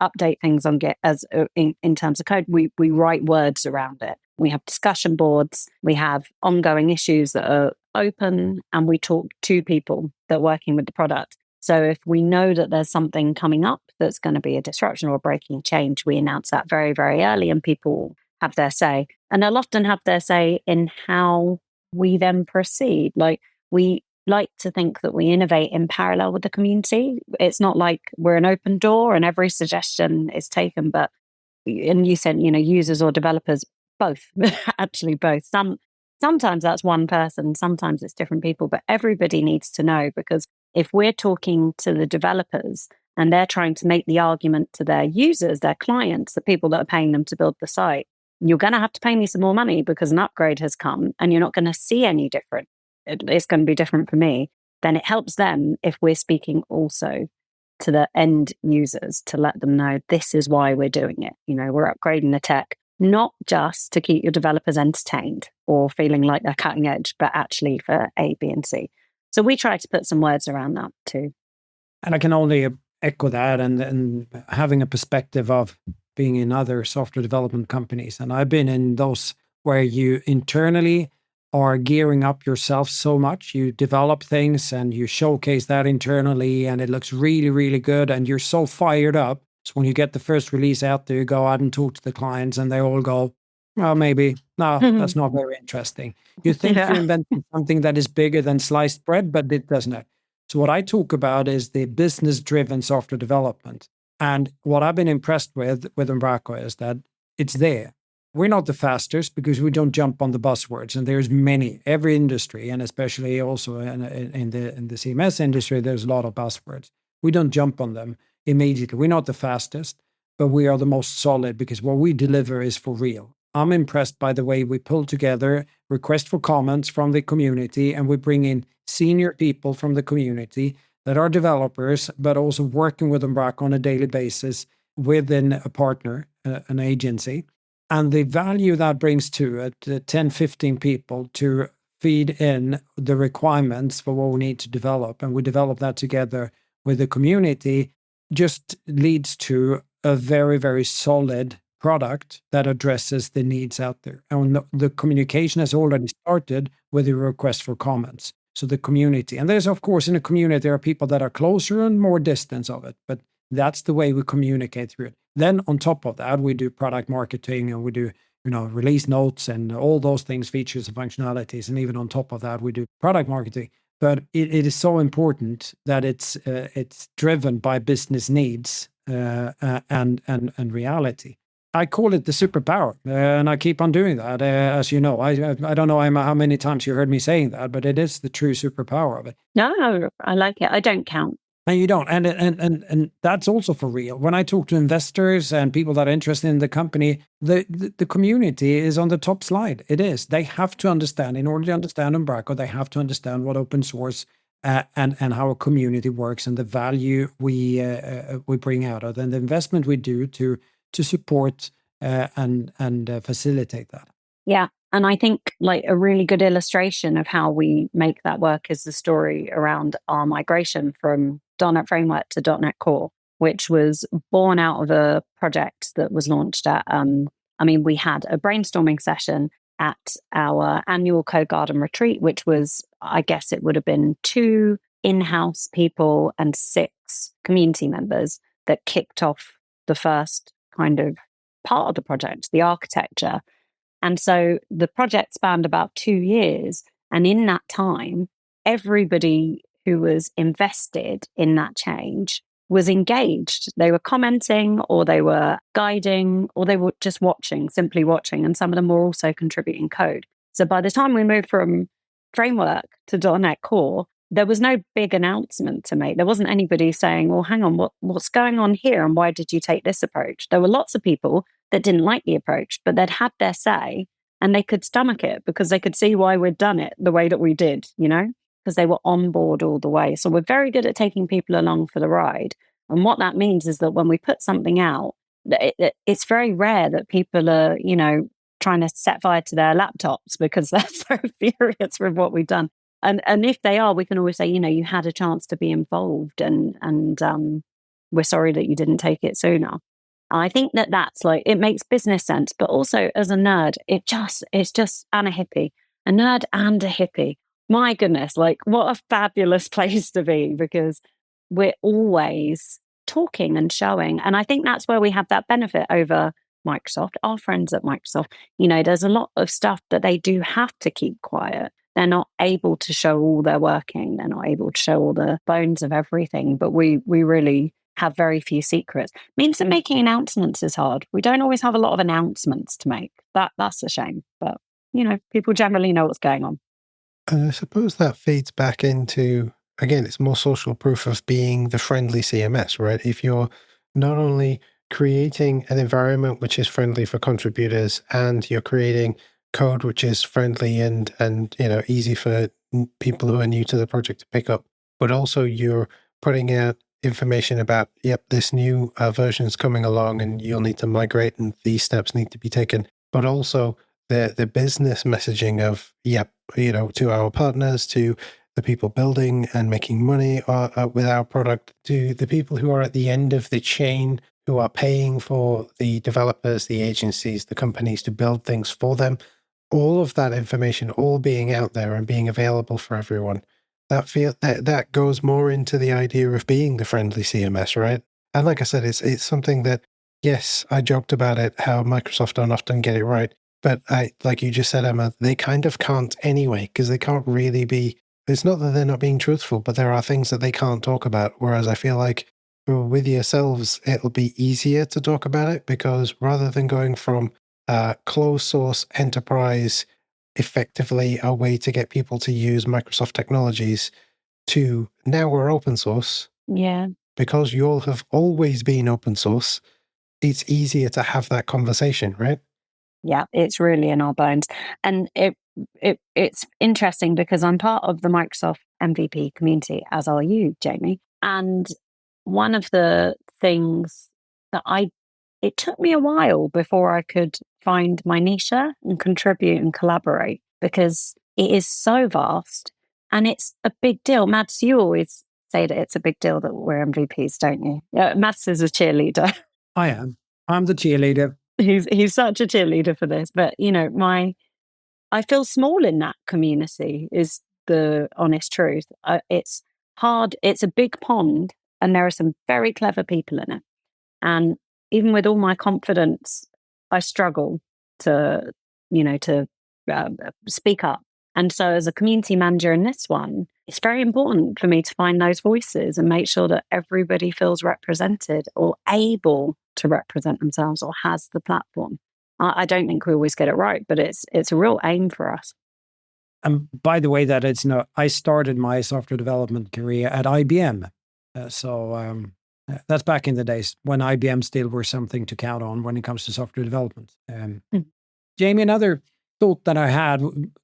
update things on Git as in terms of code. We write words around it. We have discussion boards. We have ongoing issues that are open, and we talk to people that are working with the product. So if we know that there's something coming up that's going to be a disruption or a breaking change, we announce that very, very early, and people have their say. And they'll often have their say in how we then proceed. Like, we like to think that we innovate in parallel with the community. It's not like we're an open door and every suggestion is taken, and you said, users or developers, both, actually both. Sometimes that's one person, sometimes it's different people, but everybody needs to know, because if we're talking to the developers and they're trying to make the argument to their users, their clients, the people that are paying them to build the site, you're going to have to pay me some more money because an upgrade has come and you're not going to see any different. It's going to be different for me. Then it helps them if we're speaking also to the end users to let them know this is why we're doing it. We're upgrading the tech, not just to keep your developers entertained or feeling like they're cutting edge, but actually for A, B, and C. So we try to put some words around that too. And I can only echo that, and having a perspective of being in other software development companies. And I've been in those where you internally are gearing up yourself so much. You develop things and you showcase that internally, and it looks really, really good. And you're so fired up. So when you get the first release out there, you go out and talk to the clients and they all go, well, maybe, no, that's not very interesting. You think you're inventing something that is bigger than sliced bread, but it doesn't. So what I talk about is the business-driven software development. And what I've been impressed with Umbraco is that it's there. We're not the fastest because we don't jump on the buzzwords. And there's many, every industry, and especially also in the CMS industry, there's a lot of buzzwords. We don't jump on them immediately. We're not the fastest, but we are the most solid because what we deliver is for real. I'm impressed by the way we pull together requests for comments from the community, and we bring in senior people from the community that are developers, but also working with Umbraco on a daily basis within a partner, an agency. And the value that brings to it, 10, 15 people to feed in the requirements for what we need to develop, and we develop that together with the community, just leads to a very, very solid product that addresses the needs out there. And the communication has already started with the request for comments. So the community, and there's, of course, in a community, there are people that are closer and more distance of it, but that's the way we communicate through it. Then on top of that, we do product marketing, and we do, release notes and all those things, features and functionalities. And even on top of that, we do product marketing. But it is so important that it's driven by business needs and reality. I call it the superpower, and I keep on doing that. As you know, I don't know how many times you heard me saying that, but it is the true superpower of it. No, I like it. I don't count. And you don't, and that's also for real. When I talk to investors and people that are interested in the company, the community is on the top slide. It is. They have to understand. In order to understand Umbraco, they have to understand what open source and how a community works, and the value we bring out of it, and the investment we do to support and facilitate that. Yeah. And I think like a really good illustration of how we make that work is the story around our migration from .NET Framework to .NET Core, which was born out of a project that was launched at, we had a brainstorming session at our annual Code Garden retreat, which was, I guess it would have been 2 in-house people and 6 community members that kicked off the first kind of part of the project, the architecture. And so the project spanned about 2 years. And in that time, everybody who was invested in that change was engaged. They were commenting, or they were guiding, or they were just watching, simply watching. And some of them were also contributing code. So by the time we moved from Framework to .NET Core, there was no big announcement to make. There wasn't anybody saying, well, hang on, what's going on here? And why did you take this approach? There were lots of people that didn't like the approach, but they'd had their say and they could stomach it because they could see why we'd done it the way that we did, because they were on board all the way. So we're very good at taking people along for the ride. And what that means is that when we put something out, it's very rare that people are, trying to set fire to their laptops because they're so furious with what we've done. And if they are, we can always say, you had a chance to be involved and we're sorry that you didn't take it sooner. And I think that's like, it makes business sense, but also as a nerd, it's just, and a hippie, a nerd and a hippie. My goodness, like what a fabulous place to be, because we're always talking and showing. And I think that's where we have that benefit over Microsoft, our friends at Microsoft. There's a lot of stuff that they do have to keep quiet. They're not able to show all their working. They're not able to show all the bones of everything. But we really have very few secrets. Means that making announcements is hard. We don't always have a lot of announcements to make. That's a shame. But people generally know what's going on. And I suppose that feeds back into, again, it's more social proof of being the friendly CMS, right? If you're not only creating an environment which is friendly for contributors, and you're creating code which is friendly and easy for people who are new to the project to pick up, but also you're putting out information about, this new version is coming along and you'll need to migrate and these steps need to be taken, but also the business messaging of, to our partners, to the people building and making money with our product, to the people who are at the end of the chain, who are paying for the developers, the agencies, the companies to build things for them. All of that information, all being out there and being available for everyone. That goes more into the idea of being the friendly CMS, right? And like I said, it's something that, yes, I joked about it, how Microsoft don't often get it right. But like you just said, Emma, they kind of can't anyway, because they can't really be. It's not that they're not being truthful, but there are things that they can't talk about. Whereas I feel like with yourselves, it'll be easier to talk about it, because rather than going from closed source enterprise, effectively a way to get people to use Microsoft technologies, to now we're open source. Yeah. Because you all have always been open source, it's easier to have that conversation, right? Yeah, it's really in our bones. And it's interesting because I'm part of the Microsoft MVP community, as are you, Jamie. And one of the things that it took me a while before I could find my niche and contribute and collaborate, because it is so vast and it's a big deal. Mads, you always say that it's a big deal that we're MVPs, don't you? Mads is a cheerleader. I am. I'm the cheerleader. He's such a cheerleader for this, but I feel small in that community is the honest truth. It's hard. It's a big pond and there are some very clever people in it. And even with all my confidence, I struggle to speak up. And so as a community manager in this one, it's very important for me to find those voices and make sure that everybody feels represented or able to represent themselves or has the platform. I don't think we always get it right, but it's a real aim for us. And by the way, I started my software development career at IBM. That's back in the days when IBM still were something to count on when it comes to software development. Jamie, another thought that I had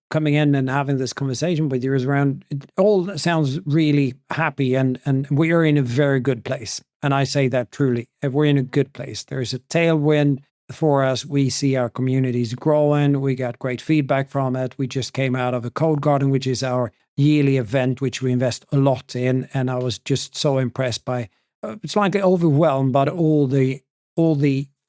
coming in and having this conversation with you is around, it all sounds really happy and we are in a very good place. And I say that truly, we're in a good place. There's a tailwind for us. We see our communities growing. We got great feedback from it. We just came out of a Code Garden, which is our yearly event, which we invest a lot in. And I was just so impressed by, slightly overwhelmed by all the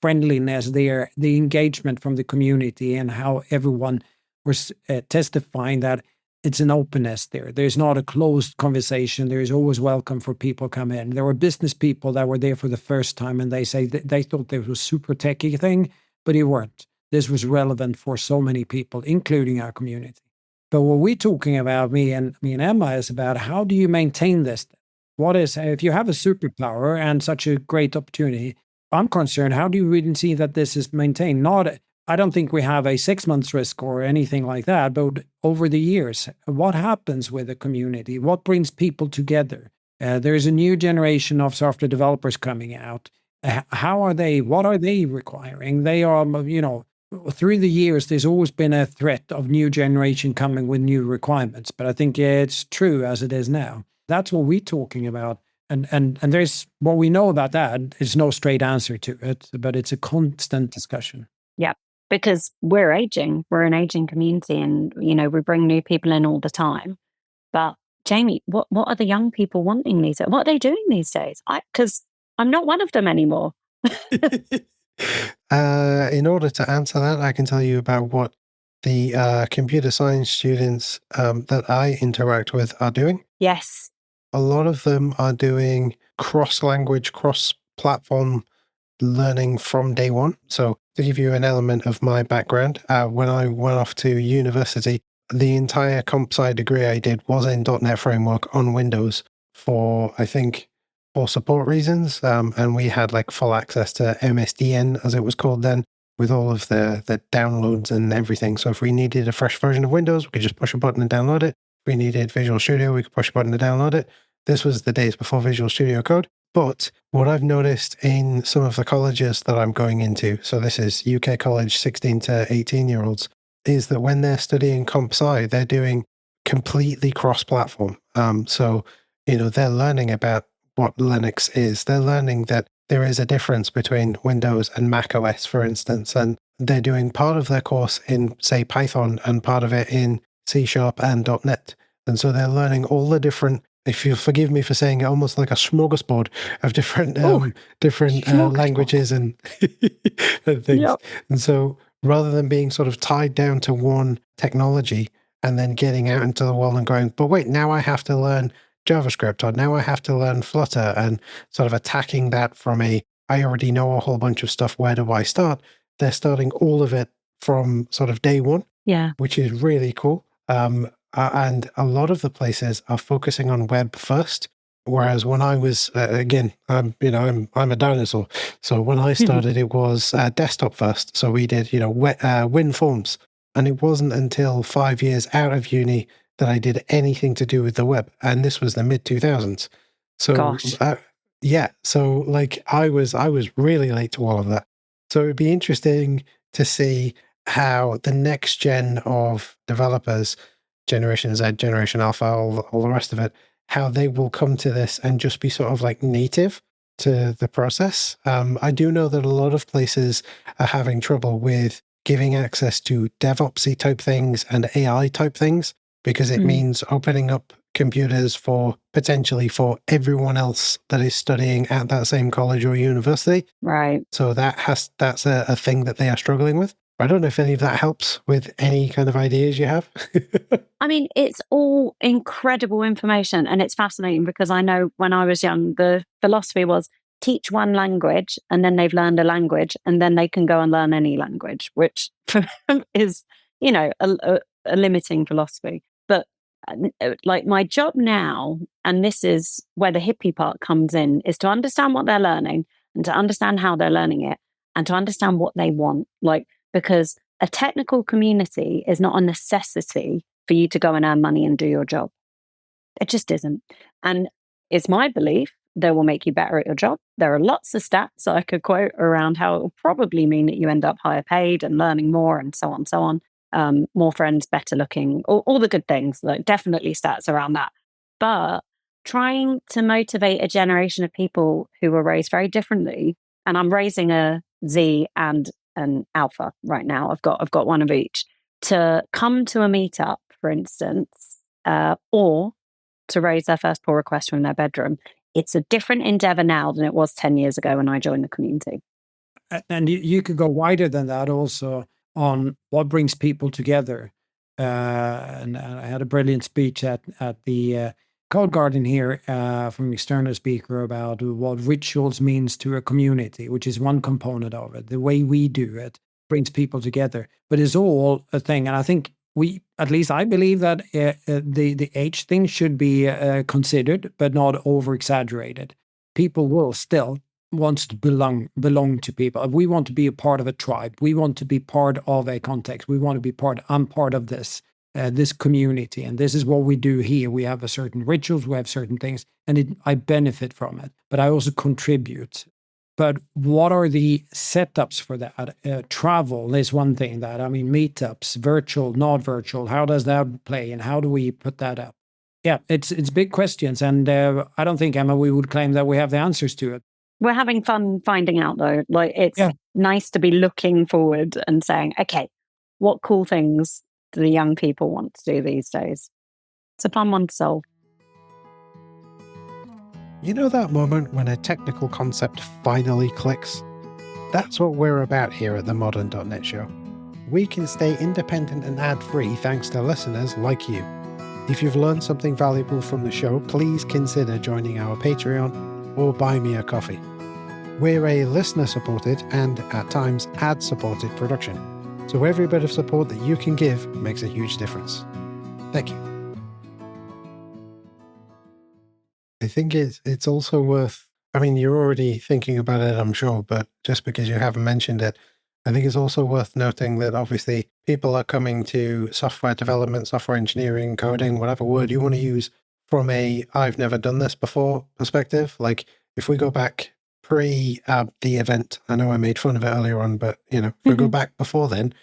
friendliness there, the engagement from the community, and how everyone was testifying that it's an openness there. There's not a closed conversation. There is always welcome for people come in. There were business people that were there for the first time, and they say that they thought this was a super techie thing, but it weren't. This was relevant for so many people, including our community. But what we're talking about, me and Emma, is about how do you maintain this? What is, if you have a superpower and such a great opportunity, I'm concerned, how do you really see that this is maintained? I don't think we have a 6 months risk or anything like that, but over the years, what happens with the community? What brings people together? There's a new generation of software developers coming out. How are they? What are they requiring? They are, through the years, there's always been a threat of new generation coming with new requirements, but I think it's true as it is now. That's what we're talking about. And there's what we know about that. There's no straight answer to it, but it's a constant discussion. Yeah, because we're aging. We're an aging community, and we bring new people in all the time. But Jamie, what are the young people wanting these days? What are they doing these days? Because I'm not one of them anymore. In order to answer that, I can tell you about what the computer science students that I interact with are doing. Yes. A lot of them are doing cross-language, cross-platform learning from day one. So to give you an element of my background, when I went off to university, the entire comp sci degree I did was in .NET Framework on Windows for support reasons. And we had full access to MSDN, as it was called then, with all of the downloads and everything. So if we needed a fresh version of Windows, we could just push a button and download it. If we needed Visual Studio, we could push a button and download it. This was the days before Visual Studio Code. But what I've noticed in some of the colleges that I'm going into, so this is UK college 16 to 18-year-olds, is that when they're studying comp sci, they're doing completely cross-platform. So, they're learning about what Linux is. They're learning that there is a difference between Windows and Mac OS, for instance, and they're doing part of their course in, say, Python and part of it in C# and .NET. And so they're learning all the different, if you'll forgive me for saying it, almost like a smorgasbord of different languages and, and things. Yep. And so rather than being sort of tied down to one technology and then getting out into the world and going, but wait, now I have to learn JavaScript, or now I have to learn Flutter, and sort of attacking that from I already know a whole bunch of stuff, where do I start? They're starting all of it from sort of day one, which is really cool. And a lot of the places are focusing on web first. Whereas when I was, again, I'm a dinosaur. So when I started, it was desktop first. So we did, WinForms. And it wasn't until 5 years out of uni that I did anything to do with the web. And this was the mid 2000s. So, so like I was really late to all of that. So it'd be interesting to see how the next gen of developers, Generation Z, Generation Alpha, all the rest of it, how they will come to this and just be sort of like native to the process. I do know that a lot of places are having trouble with giving access to DevOpsy type things and AI type things, because it means opening up computers potentially for everyone else that is studying at that same college or university. Right. So that's a thing that they are struggling with. I don't know if any of that helps with any kind of ideas you have. I mean, it's all incredible information, and it's fascinating because I know when I was young, the philosophy was teach one language and then they've learned a language and then they can go and learn any language, which is, a limiting philosophy. But like my job now, and this is where the hippie part comes in, is to understand what they're learning and to understand how they're learning it and to understand what they want. Because a technical community is not a necessity for you to go and earn money and do your job. It just isn't. And it's my belief they will make you better at your job. There are lots of stats I could quote around how it will probably mean that you end up higher paid and learning more and so on, so on. More friends, better looking, all the good things, like definitely stats around that. But trying to motivate a generation of people who were raised very differently, and I'm raising a Z and an alpha right now. I've got one of each, to come to a meetup, for instance, or to raise their first pull request from their bedroom. It's a different endeavor now than it was 10 years ago when I joined the community. And you could go wider than that also on what brings people together. And I had a brilliant speech at the Code Garden here from an external speaker about what rituals means to a community, which is one component of it. The way we do it brings people together, but it's all a thing. And I think at least I believe that the age thing should be considered, but not over exaggerated. People will still wants to belong to people. We want to be a part of a tribe. We want to be part of a context. We want to be I'm part of this community, and this is what we do here. We have a certain rituals, we have certain things, and I benefit from it, but I also contribute. But what are the setups for that? Travel is one thing meetups, virtual, not virtual. How does that play, and how do we put that up? Yeah, it's big questions, and I don't think, Emma, we would claim that we have the answers to it. We're having fun finding out, though. It's nice to be looking forward and saying, okay, what cool things do the young people want to do these days? It's a fun one to solve. You know that moment when a technical concept finally clicks? That's what we're about here at the Modern.net Show. We can stay independent and ad-free thanks to listeners like you. If you've learned something valuable from the show, please consider joining our Patreon or buy me a coffee. We're a listener-supported and, at times, ad-supported production, so every bit of support that you can give makes a huge difference. Thank you. I think it's also worth, you're already thinking about it, I'm sure, but just because you haven't mentioned it, I think it's also worth noting that obviously people are coming to software development, software engineering, coding, whatever word you want to use, from a I've never done this before perspective. Like if we go back pre the event, I know I made fun of it earlier on, but if we go back before then,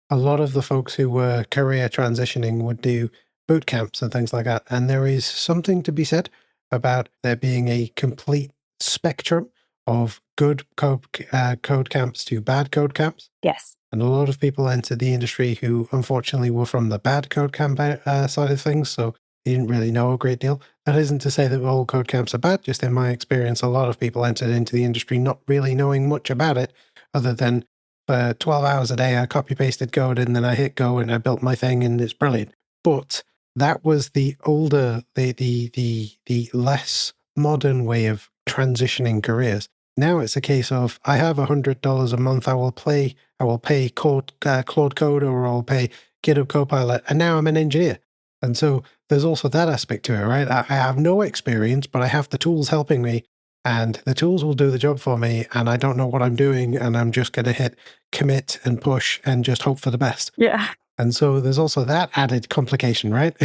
a lot of the folks who were career transitioning would do boot camps and things like that. And there is something to be said about there being a complete spectrum of good code camps to bad code camps. Yes. And a lot of people entered the industry who unfortunately were from the bad code camp side of things. So they didn't really know a great deal. That isn't to say that all code camps are bad. Just in my experience, a lot of people entered into the industry not really knowing much about it other than for 12 hours a day, I copy-pasted code and then I hit go and I built my thing and it's brilliant. But that was the older, the less modern way of transitioning careers. Now it's a case of I have $100 a month. I will pay Claude Code or I'll pay GitHub Copilot, and now I'm an engineer. And so there's also that aspect to it, right? I have no experience, but I have the tools helping me, and the tools will do the job for me. And I don't know what I'm doing, and I'm just going to hit commit and push and just hope for the best. Yeah. And so there's also that added complication, right?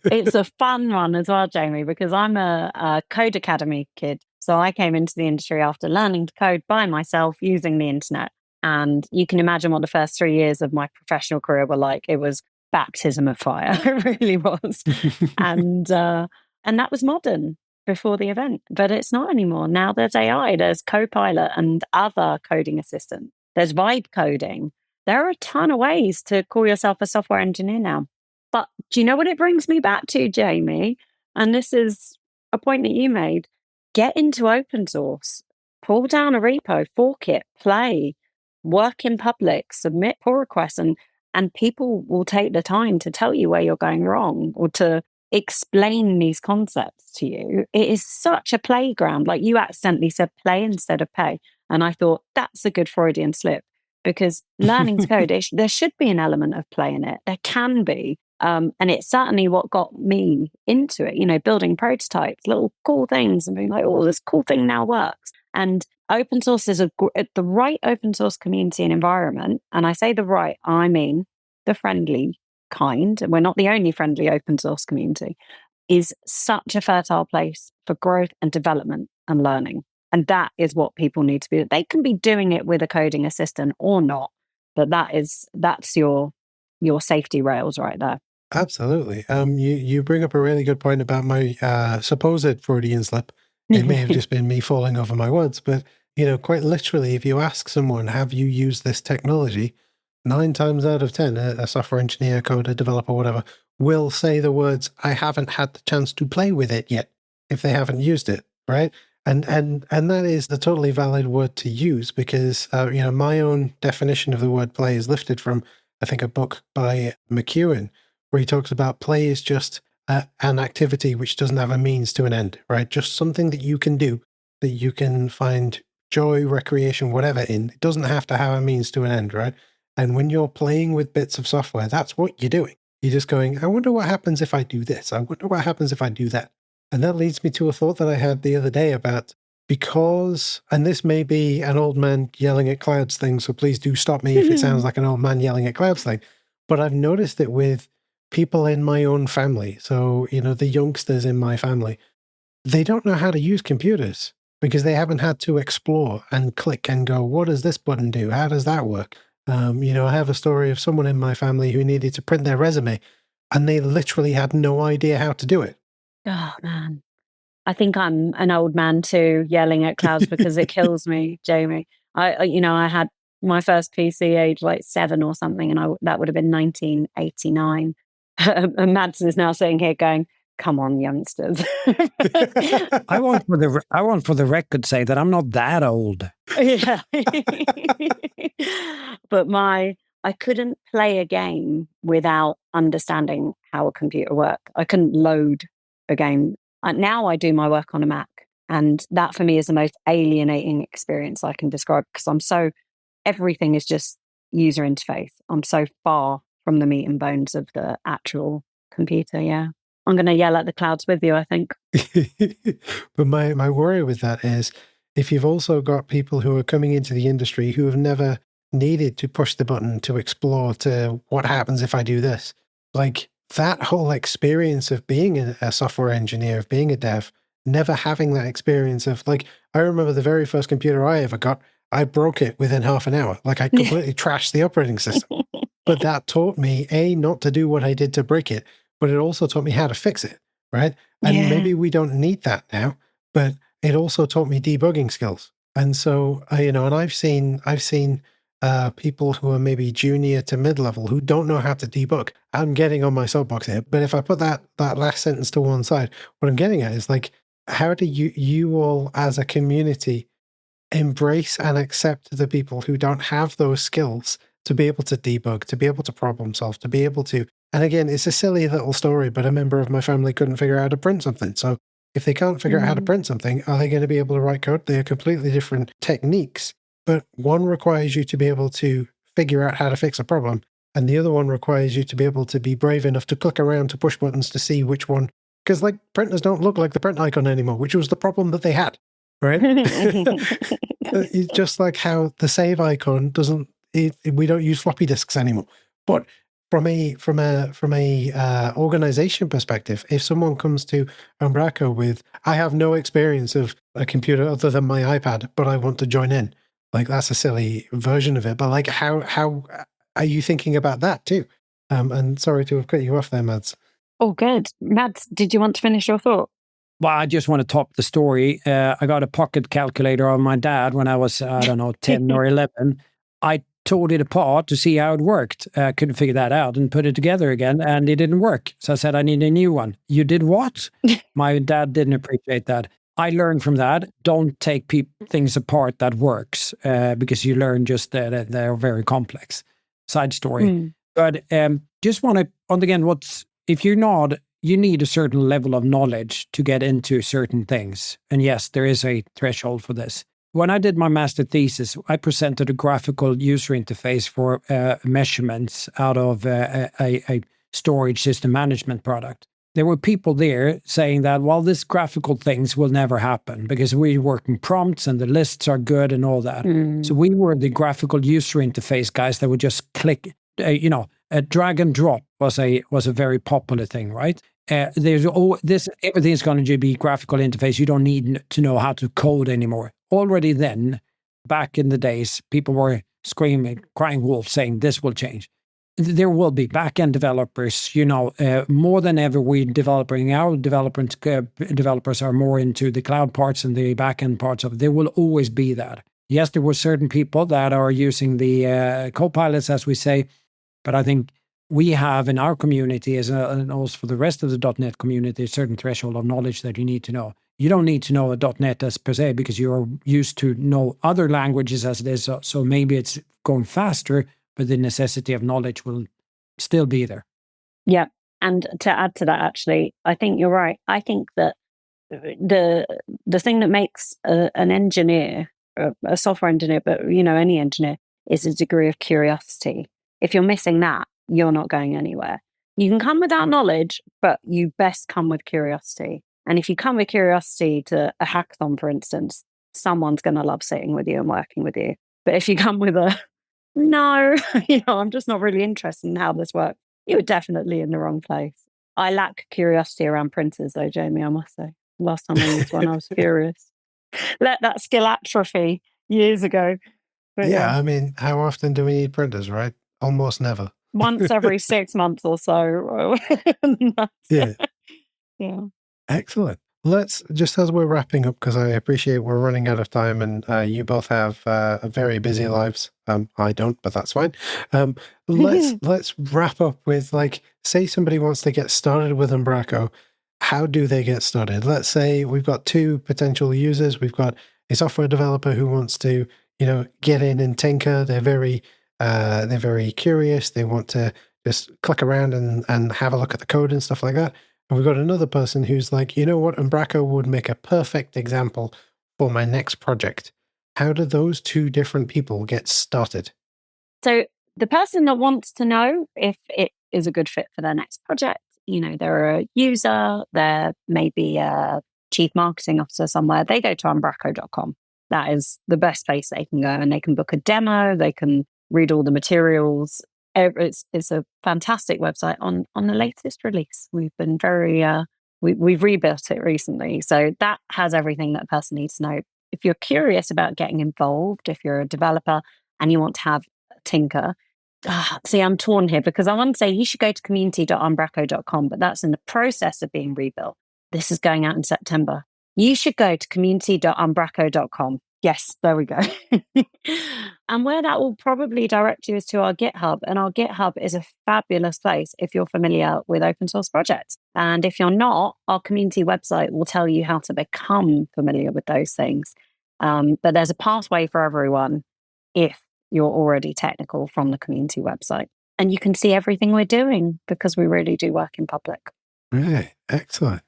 It's a fun one as well, Jamie, because I'm a Code Academy kid. So I came into the industry after learning to code by myself using the internet. And you can imagine what the first 3 years of my professional career were like. It was baptism of fire. It really was. And that was modern before the event, but it's not anymore. Now there's AI, there's Copilot and other coding assistants. There's vibe coding. There are a ton of ways to call yourself a software engineer now. But do you know what it brings me back to, Jamie? And this is a point that you made. Get into open source, pull down a repo, fork it, play, work in public, submit pull requests, and people will take the time to tell you where you're going wrong or to explain these concepts to you. It is such a playground. Like you accidentally said play instead of pay. And I thought that's a good Freudian slip, because learning to code, there should be an element of play in it. There can be. And it's certainly what got me into it, building prototypes, little cool things and being like, oh, this cool thing now works. And open source is the right open source community and environment. And I say the right, I mean the friendly kind. And we're not the only friendly open source community, is such a fertile place for growth and development and learning. And that is what people need to be. They can be doing it with a coding assistant or not, but that's your safety rails right there. Absolutely. You bring up a really good point about my supposed Freudian slip. It may have just been me falling over my words, but quite literally, if you ask someone, have you used this technology? 9 times out of 10, a software engineer, coder, developer, whatever, will say the words, I haven't had the chance to play with it yet, if they haven't used it, right? And that is the totally valid word to use, because my own definition of the word play is lifted from, I think, a book by McEwen, where he talks about play is just an activity which doesn't have a means to an end, right? Just something that you can do, that you can find joy, recreation, whatever in. It doesn't have to have a means to an end, right? And when you're playing with bits of software, that's what you're doing. You're just going, I wonder what happens if I do this. I wonder what happens if I do that. And that leads me to a thought that I had the other day about, because, and this may be an old man yelling at clouds thing, so please do stop me if it sounds like an old man yelling at clouds thing. But I've noticed it with people in my own family. So, the youngsters in my family, they don't know how to use computers because they haven't had to explore and click and go, what does this button do? How does that work? I have a story of someone in my family who needed to print their resume, and they literally had no idea how to do it. Oh, man. I think I'm an old man too, yelling at clouds, because it kills me, Jamie. I had my first PC age like 7 or something, and that would have been 1989. And Mads is now sitting here going, come on, youngsters. I want for the record say that I'm not that old. Yeah. But I couldn't play a game without understanding how a computer worked. I couldn't load a game. Now I do my work on a Mac, and that for me is the most alienating experience I can describe, because everything is just user interface. I'm so far from the meat and bones of the actual computer. Yeah. I'm going to yell at the clouds with you, I think. But my worry with that is, if you've also got people who are coming into the industry who have never needed to push the button to explore to what happens if I do this. Like that whole experience of being a software engineer, of being a dev, never having that experience of like, I remember the very first computer I ever got, I broke it within half an hour. Like I completely trashed the operating system. But that taught me, A, not to do what I did to break it, but it also taught me how to fix it, right? And maybe we don't need that now, but it also taught me debugging skills. And so, and I've seen people who are maybe junior to mid-level who don't know how to debug. I'm getting on my soapbox here, but if I put that last sentence to one side, what I'm getting at is like, how do you all as a community embrace and accept the people who don't have those skills to be able to debug, to be able to problem solve, to be able to, and again, it's a silly little story, but a member of my family couldn't figure out how to print something. So if they can't figure out how to print something, are they going to be able to write code? They are completely different techniques, but one requires you to be able to figure out how to fix a problem, and the other one requires you to be able to be brave enough to click around to push buttons to see which one, because like printers don't look like the print icon anymore, which was the problem that they had. Right? It's just like how the save icon doesn't, we don't use floppy disks anymore. But from a organization perspective, if someone comes to Umbraco with, I have no experience of a computer other than my iPad, but I want to join in, like that's a silly version of it. But like, how are you thinking about that too? And sorry to have cut you off there, Mads. Oh, good. Mads, did you want to finish your thought? Well, I just want to top the story. I got a pocket calculator on my dad when I was, 10 or 11. I tore it apart to see how it worked. Couldn't figure that out and put it together again, and it didn't work. So I said, I need a new one. You did what? My dad didn't appreciate that. I learned from that, don't take things apart that works, because you learn just that they're very complex. Side story. But just want to, again, if you're not, you need a certain level of knowledge to get into certain things. And yes, there is a threshold for this. When I did my master thesis, I presented a graphical user interface for measurements out of a storage system management product. There were people there saying that, well, this graphical things will never happen because we work in prompts and the lists are good and all that. So we were the graphical user interface guys that would just click, a drag and drop was a very popular thing, right? Everything is going to be graphical interface. You don't need to know how to code anymore. Already then, back in the days, people were screaming, crying wolf, saying this will change. There will be back-end developers, more than ever. We're developing our developers are more into the cloud parts and the back-end parts of it. There will always be that. Yes, there were certain people that are using the co-pilots, as we say, but I think we have in our community, and also for the rest of the .NET community, a certain threshold of knowledge that you need to know. You don't need to know a .NET as per se because you're used to know other languages as it is. So maybe it's going faster, but the necessity of knowledge will still be there. Yeah. And to add to that, actually, I think you're right. I think that the thing that makes an engineer, a software engineer, but any engineer, is a degree of curiosity. If you're missing that, you're not going anywhere. You can come without knowledge, but you best come with curiosity. And if you come with curiosity to a hackathon, for instance, someone's going to love sitting with you and working with you. But if you come with no, I'm just not really interested in how this works, you're definitely in the wrong place. I lack curiosity around printers, though, Jamie, I must say. Last time I used one, I was curious. Let that skill atrophy years ago. But I mean, how often do we need printers, right? Almost never. Once every 6 months or so. Yeah. Excellent. Let's, just as we're wrapping up, because I appreciate we're running out of time and you both have very busy lives. I don't, but that's fine. Let's wrap up with, say somebody wants to get started with Umbraco. How do they get started? Let's say we've got two potential users. We've got a software developer who wants to, get in and tinker. They're very curious. They want to just click around and have a look at the code and stuff like that. And we've got another person who's like, you know what, Umbraco would make a perfect example for my next project. How do those two different people get started? So the person that wants to know if it is a good fit for their next project, they're a user, they're maybe a chief marketing officer somewhere, they go to umbraco.com. That is the best place they can go, and they can book a demo, they can read all the materials. It's a fantastic website on the latest release. We've been we've rebuilt it recently. So that has everything that a person needs to know. If you're curious about getting involved, if you're a developer and you want to have a tinker, see, I'm torn here because I want to say you should go to community.umbraco.com, but that's in the process of being rebuilt. This is going out in September. You should go to community.umbraco.com. Yes, there we go. And where that will probably direct you is to our GitHub. And our GitHub is a fabulous place if you're familiar with open source projects. And if you're not, our community website will tell you how to become familiar with those things. But there's a pathway for everyone if you're already technical from the community website. And you can see everything we're doing because we really do work in public. Right. Excellent.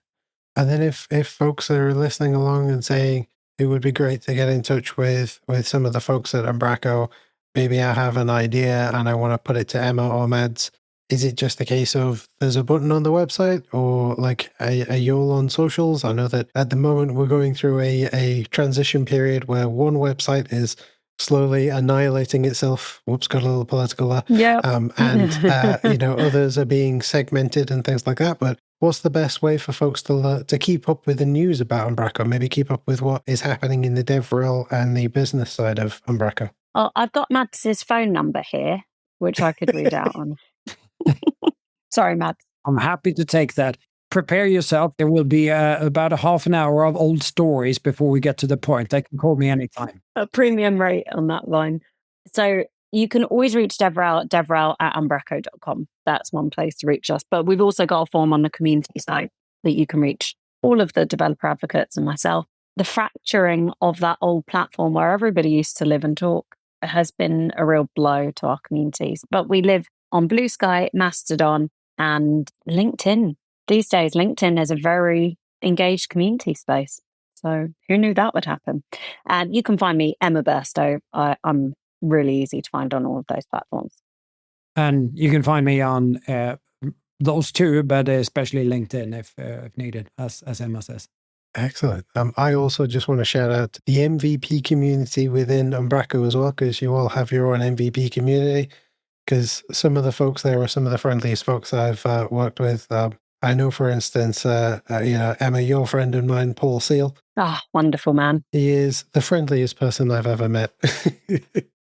And then if folks are listening along and saying, it would be great to get in touch with some of the folks at Umbraco. Maybe I have an idea and I want to put it to Emma or Mads. Is it just a case of there's a button on the website, or like are you all on socials? I know that at the moment we're going through a transition period where one website is slowly annihilating itself. Whoops, got a little political there. Yeah. And others are being segmented and things like that. But what's the best way for folks to keep up with the news about Umbraco? Maybe keep up with what is happening in the DevRel and the business side of Umbraco. Oh, I've got Mads's phone number here, which I could read out on. Sorry, Mads. I'm happy to take that. Prepare yourself. There will be about a half an hour of old stories before we get to the point. They can call me anytime. A premium rate on that line. So you can always reach DevRel at devrel@umbraco.com. That's one place to reach us. But we've also got a form on the community site that you can reach all of the developer advocates and myself. The fracturing of that old platform where everybody used to live and talk has been a real blow to our communities. But we live on Blue Sky, Mastodon, and LinkedIn. These days, LinkedIn is a very engaged community space. So who knew that would happen? And you can find me, Emma Burstow. I'm really easy to find on all of those platforms. And you can find me on those two, but especially LinkedIn if needed, as Emma says. Excellent. I also just want to shout out the MVP community within Umbraco as well, because you all have your own MVP community. Because some of the folks there are some of the friendliest folks I've worked with. I know, for instance, Emma, your friend and mine, Paul Seal. Wonderful man. He is the friendliest person I've ever met.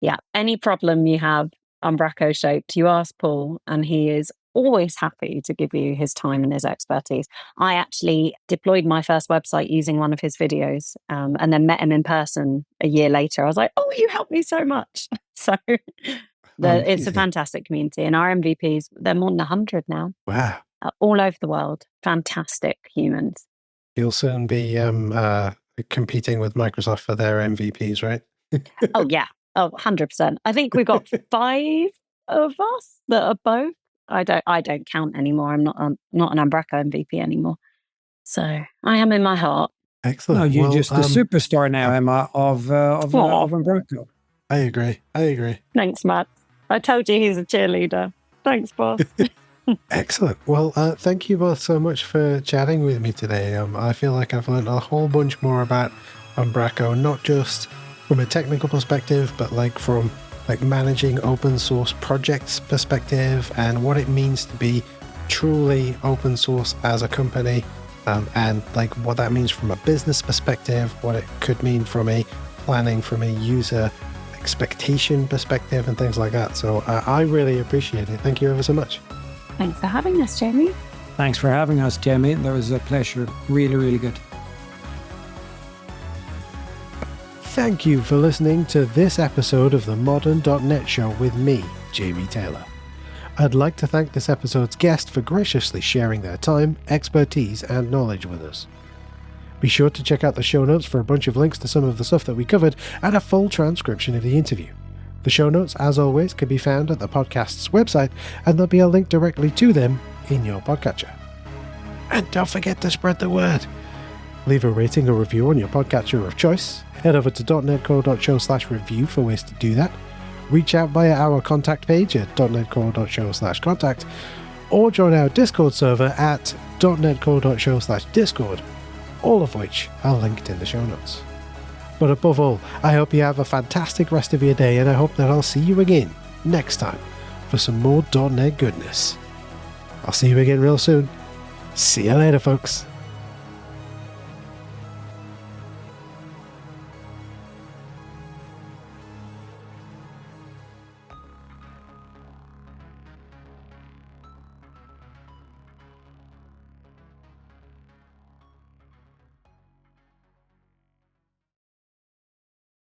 Yeah. Any problem you have, Umbraco shaped, you ask Paul, and he is always happy to give you his time and his expertise. I actually deployed my first website using one of his videos, and then met him in person a year later. I was like, oh, you helped me so much. So it's a fantastic community. And our MVPs, they're more than 100 now. Wow. All over the world. Fantastic humans. You'll soon be competing with Microsoft for their MVPs, right? Oh, yeah. Oh, 100%. I think we've got 5 of us that are both. I don't count anymore. I'm not an Umbraco MVP anymore. So I am in my heart. Excellent. No, you're just the superstar now, Emma, of Umbraco. I agree. Thanks, Matt. I told you he's a cheerleader. Thanks, boss. Excellent. Well, thank you both so much for chatting with me today. I feel like I've learned a whole bunch more about Umbraco, not just from a technical perspective, but from managing open source projects perspective and what it means to be truly open source as a company, and what that means from a business perspective, what it could mean from a planning, from a user expectation perspective and things like that. So I really appreciate it. Thank you ever so much. Thanks for having us, Jamie. Thanks for having us, Jamie. That was a pleasure. Really, really good. Thank you for listening to this episode of the Modern.net Show with me, Jamie Taylor. I'd like to thank this episode's guest for graciously sharing their time, expertise, and knowledge with us. Be sure to check out the show notes for a bunch of links to some of the stuff that we covered and a full transcription of the interview. The show notes, as always, can be found at the podcast's website, and there'll be a link directly to them in your podcatcher. And don't forget to spread the word. Leave a rating or review on your podcatcher of choice. Head over to .netcore.show/review for ways to do that. Reach out via our contact page at .netcore.show/contact, or join our Discord server at .netcore.show/discord, all of which are linked in the show notes. But above all, I hope you have a fantastic rest of your day, and I hope that I'll see you again next time for some more .NET goodness. I'll see you again real soon. See you later, folks.